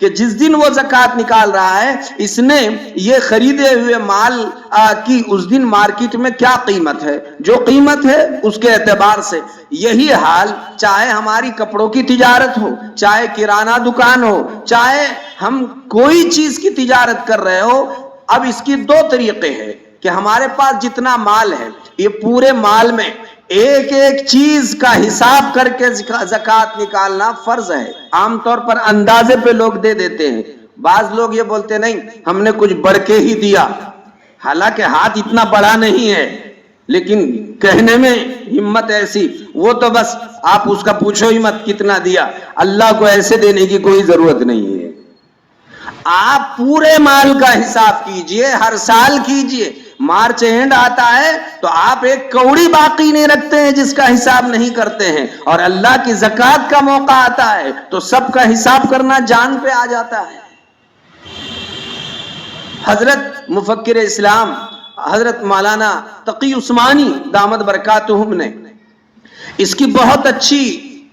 کہ جس دن وہ زکوٰۃ نکال رہا ہے اس نے یہ خریدے ہوئے مال کی اس دن مارکیٹ میں کیا قیمت ہے، جو قیمت ہے اس کے اعتبار سے. یہی حال چاہے ہماری کپڑوں کی تجارت ہو، چاہے کرانہ دکان ہو، چاہے ہم کوئی چیز کی تجارت کر رہے ہو. اب اس کی دو طریقے ہیں کہ ہمارے پاس جتنا مال ہے یہ پورے مال میں ایک ایک چیز کا حساب کر کے زکوٰۃ نکالنا فرض ہے. عام طور پر اندازے پہ لوگ دے دیتے ہیں. بعض لوگ یہ بولتے نہیں ہم نے کچھ بڑھ کے ہی دیا، حالانکہ ہاتھ اتنا بڑا نہیں ہے لیکن کہنے میں ہمت ایسی. وہ تو بس آپ اس کا پوچھو ہی مت کتنا دیا، اللہ کو ایسے دینے کی کوئی ضرورت نہیں ہے. آپ پورے مال کا حساب کیجئے، ہر سال کیجئے. مارچ اینڈ آتا ہے تو آپ ایک کوڑی باقی نہیں رکھتے ہیں جس کا حساب نہیں کرتے ہیں، اور اللہ کی زکوٰۃ کا موقع آتا ہے تو سب کا حساب کرنا جان پہ آ جاتا ہے. حضرت مفکر اسلام حضرت مولانا تقی عثمانی دامت برکاتہم نے اس کی بہت اچھی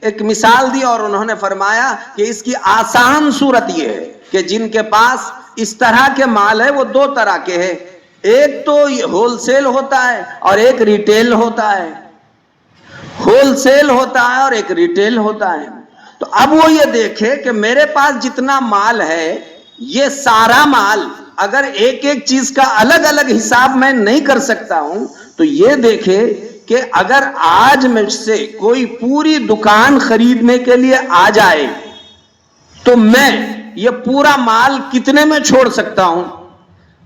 ایک مثال دی، اور انہوں نے فرمایا کہ اس کی آسان صورت یہ ہے کہ جن کے پاس اس طرح کے مال ہے وہ دو طرح کے ہیں. ایک تو ہول سیل ہوتا ہے اور ایک ریٹیل ہوتا ہے. ہول سیل ہوتا ہے اور ایک ریٹیل ہوتا ہے. تو اب وہ یہ دیکھے کہ میرے پاس جتنا مال ہے یہ سارا مال اگر ایک ایک چیز کا الگ الگ حساب میں نہیں کر سکتا ہوں تو یہ دیکھے کہ اگر آج مجھ سے کوئی پوری دکان خریدنے کے لیے آ جائے تو میں یہ پورا مال کتنے میں چھوڑ سکتا ہوں.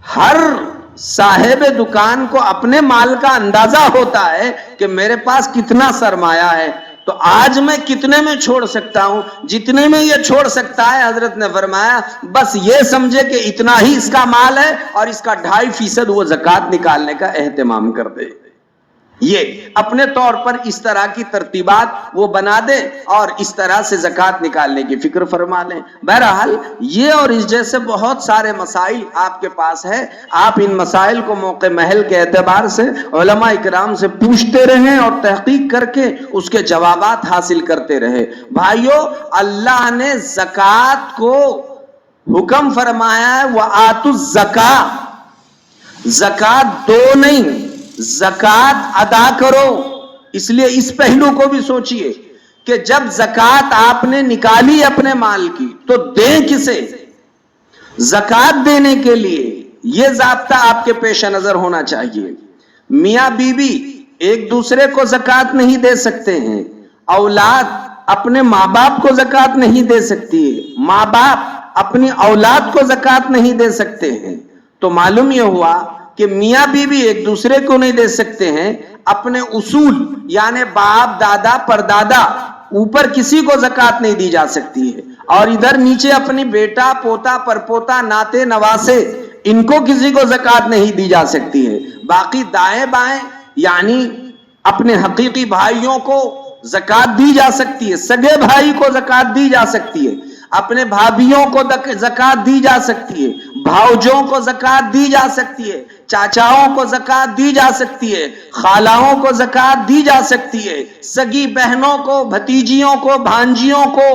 ہر صاحب دکان کو اپنے مال کا اندازہ ہوتا ہے کہ میرے پاس کتنا سرمایہ ہے، تو آج میں کتنے میں چھوڑ سکتا ہوں. جتنے میں یہ چھوڑ سکتا ہے حضرت نے فرمایا بس یہ سمجھے کہ اتنا ہی اس کا مال ہے اور اس کا 2.5% وہ زکوٰۃ نکالنے کا اہتمام کر دے. یہ اپنے طور پر اس طرح کی ترتیبات وہ بنا دے اور اس طرح سے زکوٰۃ نکالنے کی فکر فرما لیں. بہرحال یہ اور اس جیسے بہت سارے مسائل آپ کے پاس ہے. آپ ان مسائل کو موقع محل کے اعتبار سے علماء اکرام سے پوچھتے رہیں اور تحقیق کر کے اس کے جوابات حاصل کرتے رہے. بھائیو، اللہ نے زکوٰۃ کو حکم فرمایا ہے وَآتُوا الزَّکَاۃَ، زکوٰۃ دو نہیں زکوٰۃ ادا کرو. اس لیے اس پہلو کو بھی سوچئے کہ جب زکوٰۃ آپ نے نکالی اپنے مال کی تو دیں کسے؟ زکوٰۃ دینے کے لیے یہ ضابطہ آپ کے پیش نظر ہونا چاہیے. میاں بیوی ایک دوسرے کو زکوٰۃ نہیں دے سکتے ہیں، اولاد اپنے ماں باپ کو زکوٰۃ نہیں دے سکتی ہے، ماں باپ اپنی اولاد کو زکوٰۃ نہیں دے سکتے ہیں. تو معلوم یہ ہوا کہ میاں بیوی ایک دوسرے کو نہیں دے سکتے ہیں، اپنے اصول یعنی باپ دادا پردادا اوپر کسی کو زکوٰۃ نہیں دی جا سکتی ہے، اور ادھر نیچے اپنی بیٹا پوتا پرپوتا ناتے نواسے ان کو کسی کو زکوٰۃ نہیں دی جا سکتی ہے. باقی دائیں بائیں یعنی اپنے حقیقی بھائیوں کو زکوٰۃ دی جا سکتی ہے، سگے بھائی کو زکوٰۃ دی جا سکتی ہے، اپنے بھابھیوں کو زکوٰۃ دی جا سکتی ہے، بھاؤجوں کو زکوٰۃ دی جا سکتی ہے، چاچاؤں کو زکوٰۃ دی جا سکتی ہے، خالاؤں کو زکوٰۃ دی جا سکتی ہے، سگی بہنوں کو بھتیجیوں کو بھانجیوں کو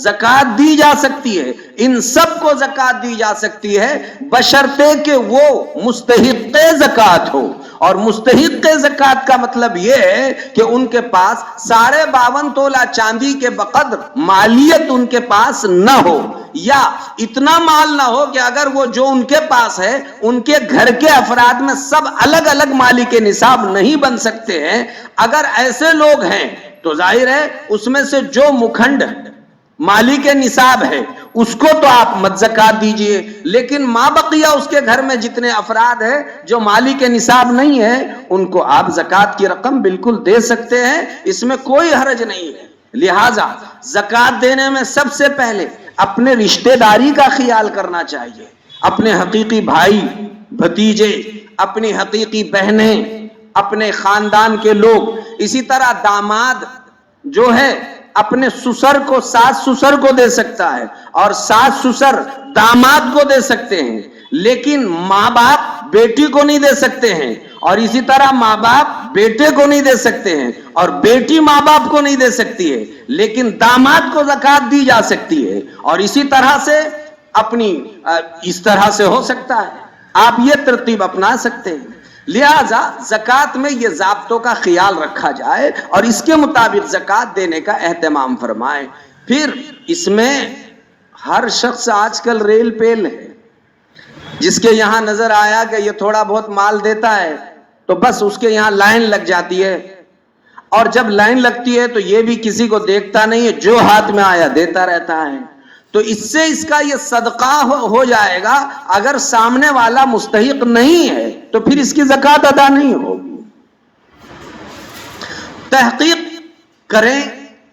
زکوٰۃ دی جا سکتی ہے. ان سب کو زکوٰۃ دی جا سکتی ہے بشرطے کہ وہ مستحق زکوٰۃ ہو. اور مستحق زکوٰۃ کا مطلب یہ ہے کہ ان کے پاس 52.5 تولہ چاندی کے بقدر مالیت ان کے پاس نہ ہو، یا اتنا مال نہ ہو کہ اگر وہ جو ان کے پاس ہے ان کے گھر کے افراد میں سب الگ الگ مالی کے نصاب نہیں بن سکتے ہیں. اگر ایسے لوگ ہیں تو ظاہر ہے اس میں سے جو مکھنڈ مالی کے نصاب ہے اس کو تو آپ مت زکوٰۃ دیجئے، لیکن ما بقیہ اس کے گھر میں جتنے افراد ہیں جو مالی کے نصاب نہیں ہے ان کو آپ زکوٰۃ کی رقم بالکل دے سکتے ہیں، اس میں کوئی حرج نہیں ہے. لہٰذا زکوٰۃ دینے میں سب سے پہلے اپنے رشتہ داری کا خیال کرنا چاہیے. اپنے حقیقی بھائی بھتیجے، اپنی حقیقی بہنیں، اپنے خاندان کے لوگ، اسی طرح داماد جو ہے اپنے سسر کو ساس سسر کو دے سکتا ہے اور ساس سسر داماد کو دے سکتے ہیں، لیکن ماں باپ بیٹی کو نہیں دے سکتے ہیں، اور اسی طرح ماں باپ بیٹے کو نہیں دے سکتے ہیں، اور بیٹی ماں باپ کو نہیں دے سکتی ہے، لیکن داماد کو زکوٰۃ دی جا سکتی ہے. اور اسی طرح سے اپنی اس طرح سے ہو سکتا ہے، آپ یہ ترتیب اپنا سکتے ہیں۔ لہذا زکوٰۃ میں یہ ضابطوں کا خیال رکھا جائے اور اس کے مطابق زکوٰۃ دینے کا اہتمام فرمائیں۔ پھر اس میں ہر شخص آج کل ریل پیل ہے، جس کے یہاں نظر آیا کہ یہ تھوڑا بہت مال دیتا ہے تو بس اس کے یہاں لائن لگ جاتی ہے، اور جب لائن لگتی ہے تو یہ بھی کسی کو دیکھتا نہیں ہے، جو ہاتھ میں آیا دیتا رہتا ہے۔ تو اس سے اس کا یہ صدقہ ہو جائے گا۔ اگر سامنے والا مستحق نہیں ہے تو پھر اس کی زکوٰۃ ادا نہیں ہوگی۔ تحقیق کریں،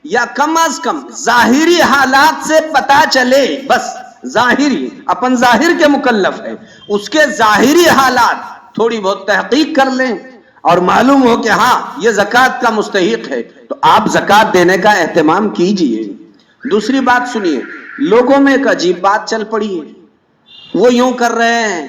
یا کم از کم ظاہری حالات سے پتا چلے، بس ظاہری، اپن ظاہر کے مکلف ہے، اس کے ظاہری حالات تھوڑی بہت تحقیق کر لیں اور معلوم ہو کہ ہاں یہ زکوٰۃ کا مستحق ہے تو آپ زکوٰۃ دینے کا اہتمام کیجئے۔ دوسری بات سنیے، لوگوں میں ایک عجیب بات چل پڑی ہے، وہ یوں کر رہے ہیں،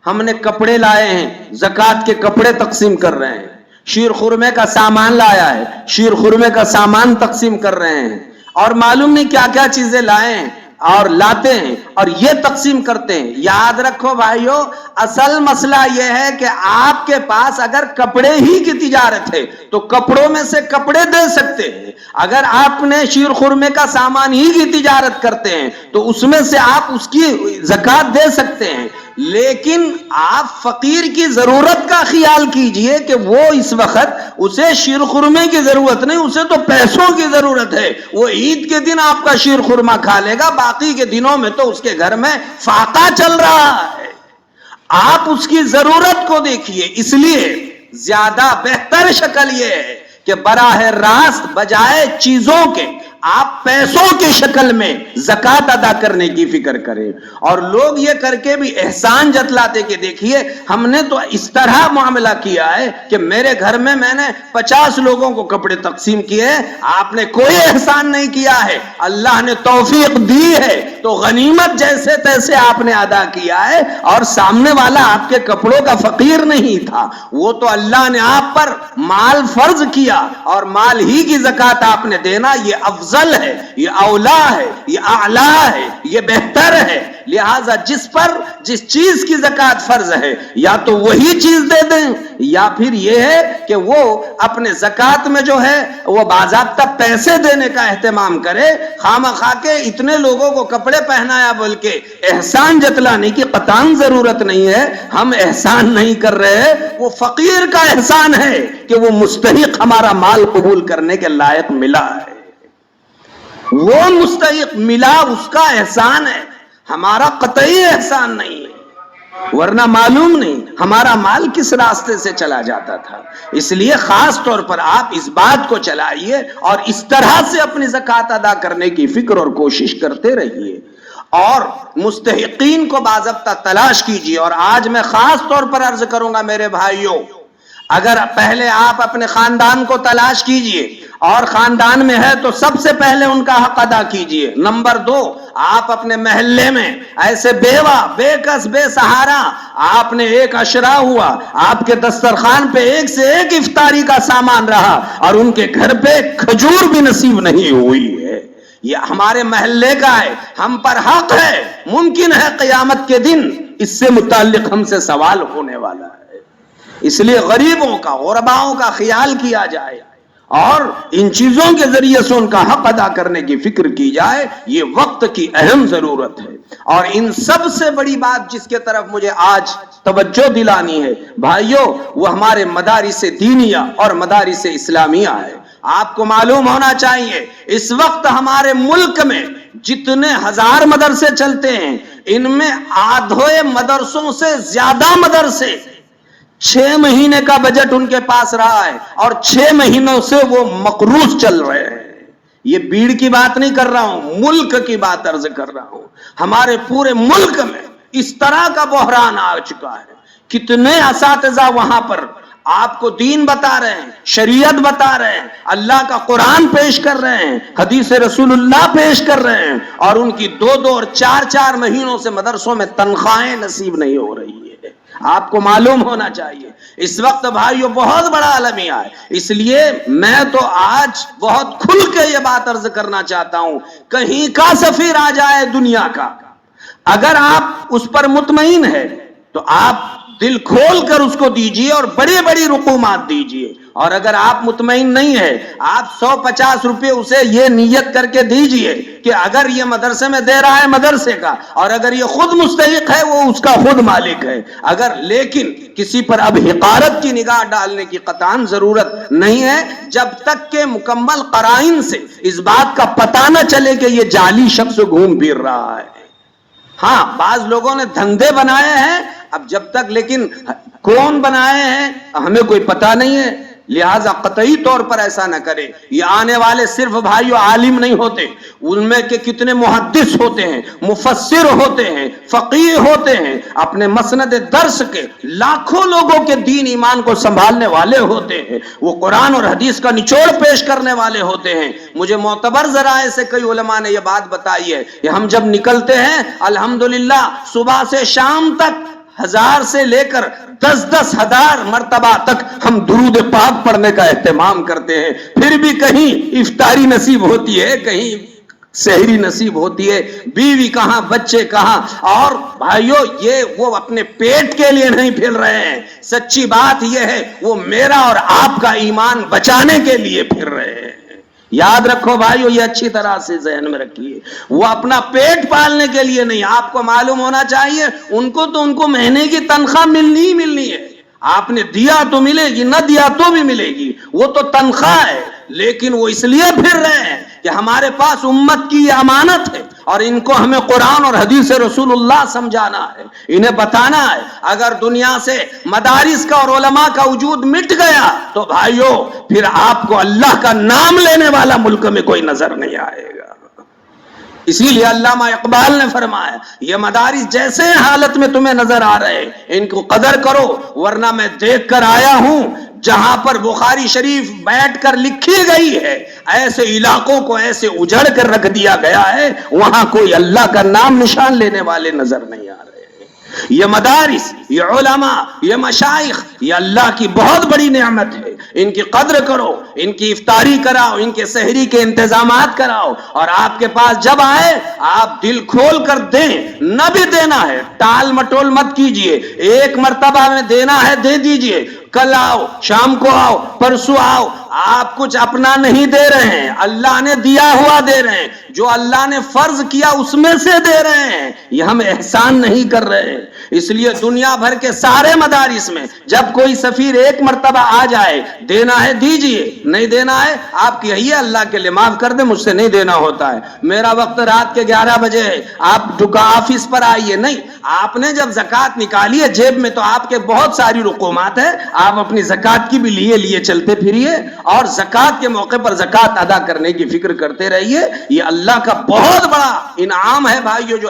ہم نے کپڑے لائے ہیں، زکوٰۃ کے کپڑے تقسیم کر رہے ہیں، شیر خرمے کا سامان لایا ہے، شیر خرمے کا سامان تقسیم کر رہے ہیں، اور معلوم نہیں کیا کیا چیزیں لائے ہیں اور لاتے ہیں اور یہ تقسیم کرتے ہیں۔ یاد رکھو بھائیو، اصل مسئلہ یہ ہے کہ آپ کے پاس اگر کپڑے ہی کی تجارت ہے تو کپڑوں میں سے کپڑے دے سکتے ہیں۔ اگر آپ نے شیر خرمے کا سامان ہی کی تجارت کرتے ہیں تو اس میں سے آپ اس کی زکوٰۃ دے سکتے ہیں، لیکن آپ فقیر کی ضرورت کا خیال کیجئے کہ وہ اس وقت اسے شیر خرمے کی ضرورت نہیں، اسے تو پیسوں کی ضرورت ہے۔ وہ عید کے دن آپ کا شیر خرما کھا لے گا، باقی کے دنوں میں تو اس کے گھر میں فاقہ چل رہا ہے۔ آپ اس کی ضرورت کو دیکھیے۔ اس لیے زیادہ بہتر شکل یہ ہے کہ براہ راست بجائے چیزوں کے آپ پیسوں کی شکل میں زکوٰۃ ادا کرنے کی فکر کریں۔ اور لوگ یہ کر کے بھی احسان جتلاتے کہ دیکھیے ہم نے تو اس طرح معاملہ کیا ہے کہ میرے گھر میں نے 50 لوگوں کو کپڑے تقسیم کیے، آپ نے کوئی احسان نہیں کیا ہے، اللہ نے توفیق دی ہے تو غنیمت جیسے تیسے آپ نے ادا کیا ہے، اور سامنے والا آپ کے کپڑوں کا فقیر نہیں تھا، وہ تو اللہ نے آپ پر مال فرض کیا اور مال ہی کی زکوٰۃ آپ نے دینا، یہ افضل ہے، یہ اولا ہے، یہ اعلیٰ ہے، یہ بہتر ہے۔ لہذا جس چیز کی زکوٰۃ فرض ہے یا تو وہی چیز دے دیں، یا پھر یہ ہے کہ وہ اپنے زکوٰۃ میں جو ہے وہ باضابطہ پیسے دینے کا اہتمام کرے۔ خواہ کے اتنے لوگوں کو کپڑے پہنایا بول کے احسان جتلانے کی قطعاً ضرورت نہیں ہے۔ ہم احسان نہیں کر رہے، وہ فقیر کا احسان ہے کہ وہ مستحق ہمارا مال قبول کرنے کے لائق ملا ہے، وہ مستحق ملا، اس کا احسان ہے، ہمارا قطعی احسان نہیں ہے، ورنہ معلوم نہیں ہمارا مال کس راستے سے چلا جاتا تھا۔ اس لیے خاص طور پر آپ اس بات کو چلائیے اور اس طرح سے اپنی زکوٰۃ ادا کرنے کی فکر اور کوشش کرتے رہیے، اور مستحقین کو باضابطہ تلاش کیجیے۔ اور آج میں خاص طور پر عرض کروں گا میرے بھائیوں، اگر پہلے آپ اپنے خاندان کو تلاش کیجئے اور خاندان میں ہے تو سب سے پہلے ان کا حق ادا کیجئے۔ نمبر 2، آپ اپنے محلے میں ایسے بیوہ، بے کس، بے سہارا، آپ نے ایک عشرہ ہوا، آپ کے دسترخوان پہ ایک سے ایک افطاری کا سامان رہا اور ان کے گھر پہ کھجور بھی نصیب نہیں ہوئی ہے، یہ ہمارے محلے کا ہے، ہم پر حق ہے، ممکن ہے قیامت کے دن اس سے متعلق ہم سے سوال ہونے والا ہے۔ اس لیے غریبوں کا، غرباؤں کا خیال کیا جائے اور ان چیزوں کے ذریعے سے ان کا حق ادا کرنے کی فکر کی جائے، یہ وقت کی اہم ضرورت ہے۔ اور ان سب سے بڑی بات جس کے طرف مجھے آج توجہ دلانی ہے بھائیوں، وہ ہمارے مدارس دینیہ اور مدارس اسلامیہ ہے۔ آپ کو معلوم ہونا چاہیے اس وقت ہمارے ملک میں جتنے ہزار مدرسے چلتے ہیں، ان میں آدھے مدرسوں سے زیادہ مدرسے 6 مہینے کا بجٹ ان کے پاس رہا ہے اور 6 مہینوں سے وہ مقروض چل رہے ہیں۔ یہ بیڑ کی بات نہیں کر رہا ہوں، ملک کی بات عرض کر رہا ہوں۔ ہمارے پورے ملک میں اس طرح کا بحران آ چکا ہے، کتنے اساتذہ وہاں پر آپ کو دین بتا رہے ہیں، شریعت بتا رہے ہیں، اللہ کا قرآن پیش کر رہے ہیں، حدیث رسول اللہ پیش کر رہے ہیں، اور ان کی 2 اور 4 مہینوں سے مدرسوں میں تنخواہیں نصیب نہیں ہو رہی ہے۔ آپ کو معلوم ہونا چاہیے اس وقت بھائیو بہت بڑا المیہ ہے۔ اس لیے میں تو آج بہت کھل کے یہ بات عرض کرنا چاہتا ہوں، کہیں کا سفیر آ جائے دنیا کا، اگر آپ اس پر مطمئن ہے تو آپ دل کھول کر اس کو دیجئے اور بڑی بڑی رقومات دیجئے، اور اگر آپ مطمئن نہیں ہے آپ 150 روپے اسے یہ نیت کر کے دیجئے کہ اگر یہ مدرسے میں دے رہا ہے مدرسے کا، اور اگر یہ خود مستحق ہے وہ اس کا خود مالک ہے، اگر لیکن کسی پر اب حقارت کی نگاہ ڈالنے کی قطعاً ضرورت نہیں ہے جب تک کہ مکمل قرائن سے اس بات کا پتہ نہ چلے کہ یہ جعلی شخص گھوم پھر رہا ہے۔ ہاں بعض لوگوں نے دھندے بنائے ہیں، اب جب تک لیکن کون بنائے ہیں ہمیں کوئی پتہ نہیں ہے، لہذا قطعی طور پر ایسا نہ کرے۔ یہ آنے والے صرف بھائیو عالم نہیں ہوتے، ان میں کے کتنے محدث ہوتے ہیں، مفسر ہوتے ہیں، فقیہ ہوتے ہیں، اپنے مسند درس کے لاکھوں لوگوں کے دین ایمان کو سنبھالنے والے ہوتے ہیں، وہ قرآن اور حدیث کا نچوڑ پیش کرنے والے ہوتے ہیں۔ مجھے معتبر ذرائع سے کئی علماء نے یہ بات بتائی ہے کہ ہم جب نکلتے ہیں الحمدللہ صبح سے شام تک 1000 سے لے کر 10,000 مرتبہ تک ہم درود پاک پڑھنے کا اہتمام کرتے ہیں، پھر بھی کہیں افطاری نصیب ہوتی ہے، کہیں سحری نصیب ہوتی ہے، بیوی کہاں بچے کہاں، اور بھائیو یہ وہ اپنے پیٹ کے لیے نہیں پھر رہے ہیں، سچی بات یہ ہے وہ میرا اور آپ کا ایمان بچانے کے لیے پھر رہے ہیں۔ یاد رکھو بھائیو، یہ اچھی طرح سے ذہن میں رکھیے، وہ اپنا پیٹ پالنے کے لیے نہیں، آپ کو معلوم ہونا چاہیے ان کو مہینے کی تنخواہ ملنی ہی ملنی ہے، آپ نے دیا تو ملے گی، نہ دیا تو بھی ملے گی، وہ تو تنخواہ ہے، لیکن وہ اس لیے پھر رہے ہیں کہ ہمارے پاس امت کی یہ امانت ہے اور ان کو ہمیں قرآن اور حدیث رسول اللہ سمجھانا ہے، انہیں بتانا ہے۔ اگر دنیا سے مدارس کا اور علماء کا وجود مٹ گیا تو بھائیو پھر آپ کو اللہ کا نام لینے والا ملک میں کوئی نظر نہیں آئے گا۔ اسی لیے علامہ اقبال نے فرمایا یہ مدارس جیسے حالت میں تمہیں نظر آ رہے ان کو قدر کرو، ورنہ میں دیکھ کر آیا ہوں جہاں پر بخاری شریف بیٹھ کر لکھی گئی ہے ایسے علاقوں کو ایسے اجڑ کر رکھ دیا گیا ہے، وہاں کوئی اللہ کا نام نشان لینے والے نظر نہیں آ رہے۔ یہ مدارس، یہ علماء، یہ مشائخ، یہ اللہ کی بہت بڑی نعمت ہے، ان کی قدر کرو، ان کی افطاری کراؤ، ان کے سحری کے انتظامات کراؤ، اور آپ کے پاس جب آئے آپ دل کھول کر دیں، نہ بھی دینا ہے ٹال مٹول مت کیجئے، ایک مرتبہ میں دینا ہے دے دیجئے، کل آؤ، شام کو آؤ، پرسوں آؤ، آپ کچھ اپنا نہیں دے رہے ہیں، اللہ نے دیا ہوا دے رہے ہیں، جو اللہ نے فرض کیا اس میں سے دے رہے ہیں، یہ ہم احسان نہیں کر رہے ہیں۔ اس لیے دنیا بھر کے سارے مدارس میں جب کوئی سفیر ایک مرتبہ آ جائے دینا ہے دیجئے، نہیں دینا ہے آپ کہیے اللہ کے لیے معاف کر دیں مجھ سے نہیں دینا ہوتا ہے، میرا وقت رات کے 11 بجے ہے، آپ آفس پر آئیے، نہیں، آپ نے جب زکوٰۃ نکالی ہے جیب میں تو آپ کے بہت ساری رقومات ہیں، آپ اپنی زکوٰۃ کی بھی لیے چلتے پھریے اور زکوٰۃ کے موقع پر زکوٰۃ ادا کرنے کی فکر کرتے رہیے۔ یہ اللہ کا بہت بڑا انعام ہے بھائیو جو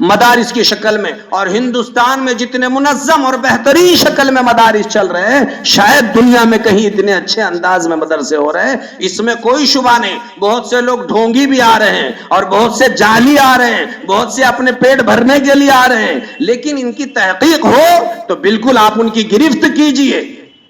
مدارس کی شکل میں، اور ہندوستان میں جتنے منظم اور بہترین شکل میں مدارس چل رہے ہیں شاید دنیا میں کہیں اتنے اچھے انداز میں مدرسے ہو رہے ہیں، اس میں کوئی شبہ نہیں۔ بہت سے لوگ ڈھونگی بھی آ رہے ہیں اور بہت سے جعلی آ رہے ہیں، بہت سے اپنے پیٹ بھرنے کے لیے آ رہے ہیں، لیکن ان کی تحقیق ہو تو بالکل آپ ان کی گرفت کیجئے،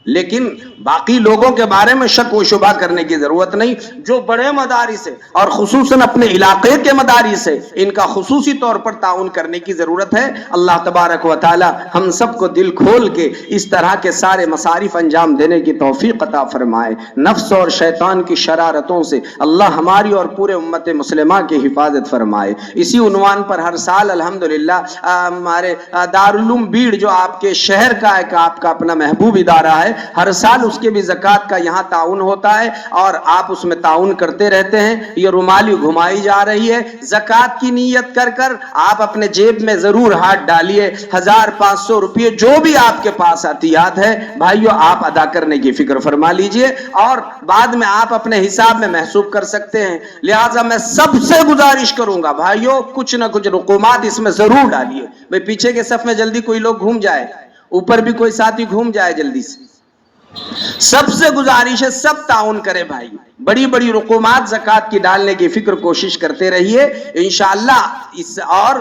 لیکن باقی لوگوں کے بارے میں شک و شبہ کرنے کی ضرورت نہیں۔ جو بڑے مدارس ہیں اور خصوصاً اپنے علاقے کے مدارس ہیں ان کا خصوصی طور پر تعاون کرنے کی ضرورت ہے۔ اللہ تبارک و تعالی ہم سب کو دل کھول کے اس طرح کے سارے مصارف انجام دینے کی توفیق عطا فرمائے۔ نفس اور شیطان کی شرارتوں سے اللہ ہماری اور پورے امت مسلمہ کی حفاظت فرمائے۔ اسی عنوان پر ہر سال الحمدللہ ہمارے دارالعلوم بیڑ جو آپ کے شہر کا ایک آپ کا اپنا محبوب ادارہ ہے، ہر سال اس کے بھی زکوٰۃ کا یہاں تعاون ہوتا ہے اور آپ اس میں تعاون کرتے رہتے ہیں۔ یہ رومالی گھمائی جا رہی ہے، زکوٰۃ کی نیت کر کر آپ اپنے جیب میں ضرور ہاتھ ڈالیے، 1500 روپے جو بھی آپ کے پاس عطیات ہے بھائیو آپ ادا کرنے کی فکر فرما لیجئے، اور بعد میں آپ اپنے حساب میں محسوب کر سکتے ہیں۔ لہٰذا میں سب سے گزارش کروں گا بھائیو کچھ نہ کچھ رقومات اس میں ضرور ڈالیے۔ بھئی پیچھے کے صف میں جلدی کوئی لوگ گھوم جائے، اوپر بھی کوئی ساتھی گھوم جائے جلدی سے، سب سے گزارش ہے سب تعاون کرے بھائی، بڑی بڑی رقومات زکوٰۃ کی ڈالنے کی فکر کوشش کرتے رہیے انشاءاللہ۔ اور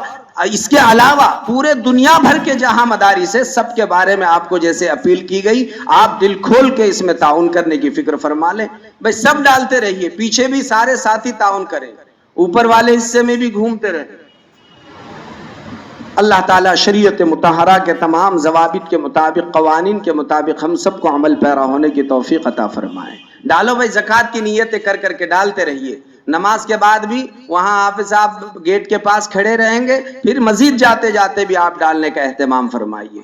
اس کے علاوہ پورے دنیا بھر کے جہاں مدارس ہے سب کے بارے میں آپ کو جیسے اپیل کی گئی آپ دل کھول کے اس میں تعاون کرنے کی فکر فرما لیں۔ بھائی سب ڈالتے رہیے، پیچھے بھی سارے ساتھی تعاون کریں، اوپر والے حصے میں بھی گھومتے رہیں۔ اللہ تعالیٰ شریعت مطہرہ کے تمام ضوابط کے مطابق، قوانین کے مطابق ہم سب کو عمل پیرا ہونے کی توفیق عطا فرمائے۔ ڈالو بھائی، زکوٰۃ کی نیتیں کر کر کے ڈالتے رہیے، نماز کے بعد بھی وہاں حافظ صاحب گیٹ کے پاس کھڑے رہیں گے، پھر مزید جاتے جاتے بھی آپ ڈالنے کا اہتمام فرمائیے۔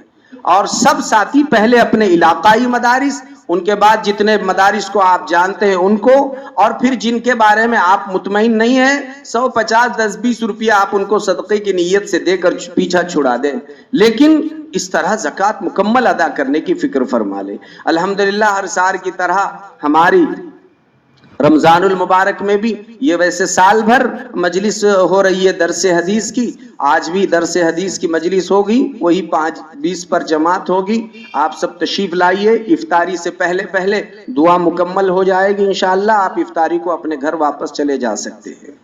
اور سب ساتھی پہلے اپنے علاقائی مدارس، ان کے بعد جتنے مدارس کو آپ جانتے ہیں ان کو، اور پھر جن کے بارے میں آپ مطمئن نہیں ہیں 150 10 20 روپیہ آپ ان کو صدقے کی نیت سے دے کر پیچھا چھڑا دیں، لیکن اس طرح زکوٰۃ مکمل ادا کرنے کی فکر فرما لیں۔ الحمدللہ ہر سال کی طرح ہماری رمضان المبارک میں بھی یہ ویسے سال بھر مجلس ہو رہی ہے درس حدیث کی، آج بھی درس حدیث کی مجلس ہوگی، وہی 5:20 پر جماعت ہوگی۔ آپ سب تشریف لائیے، افطاری سے پہلے دعا مکمل ہو جائے گی انشاءاللہ، آپ افطاری کو اپنے گھر واپس چلے جا سکتے ہیں۔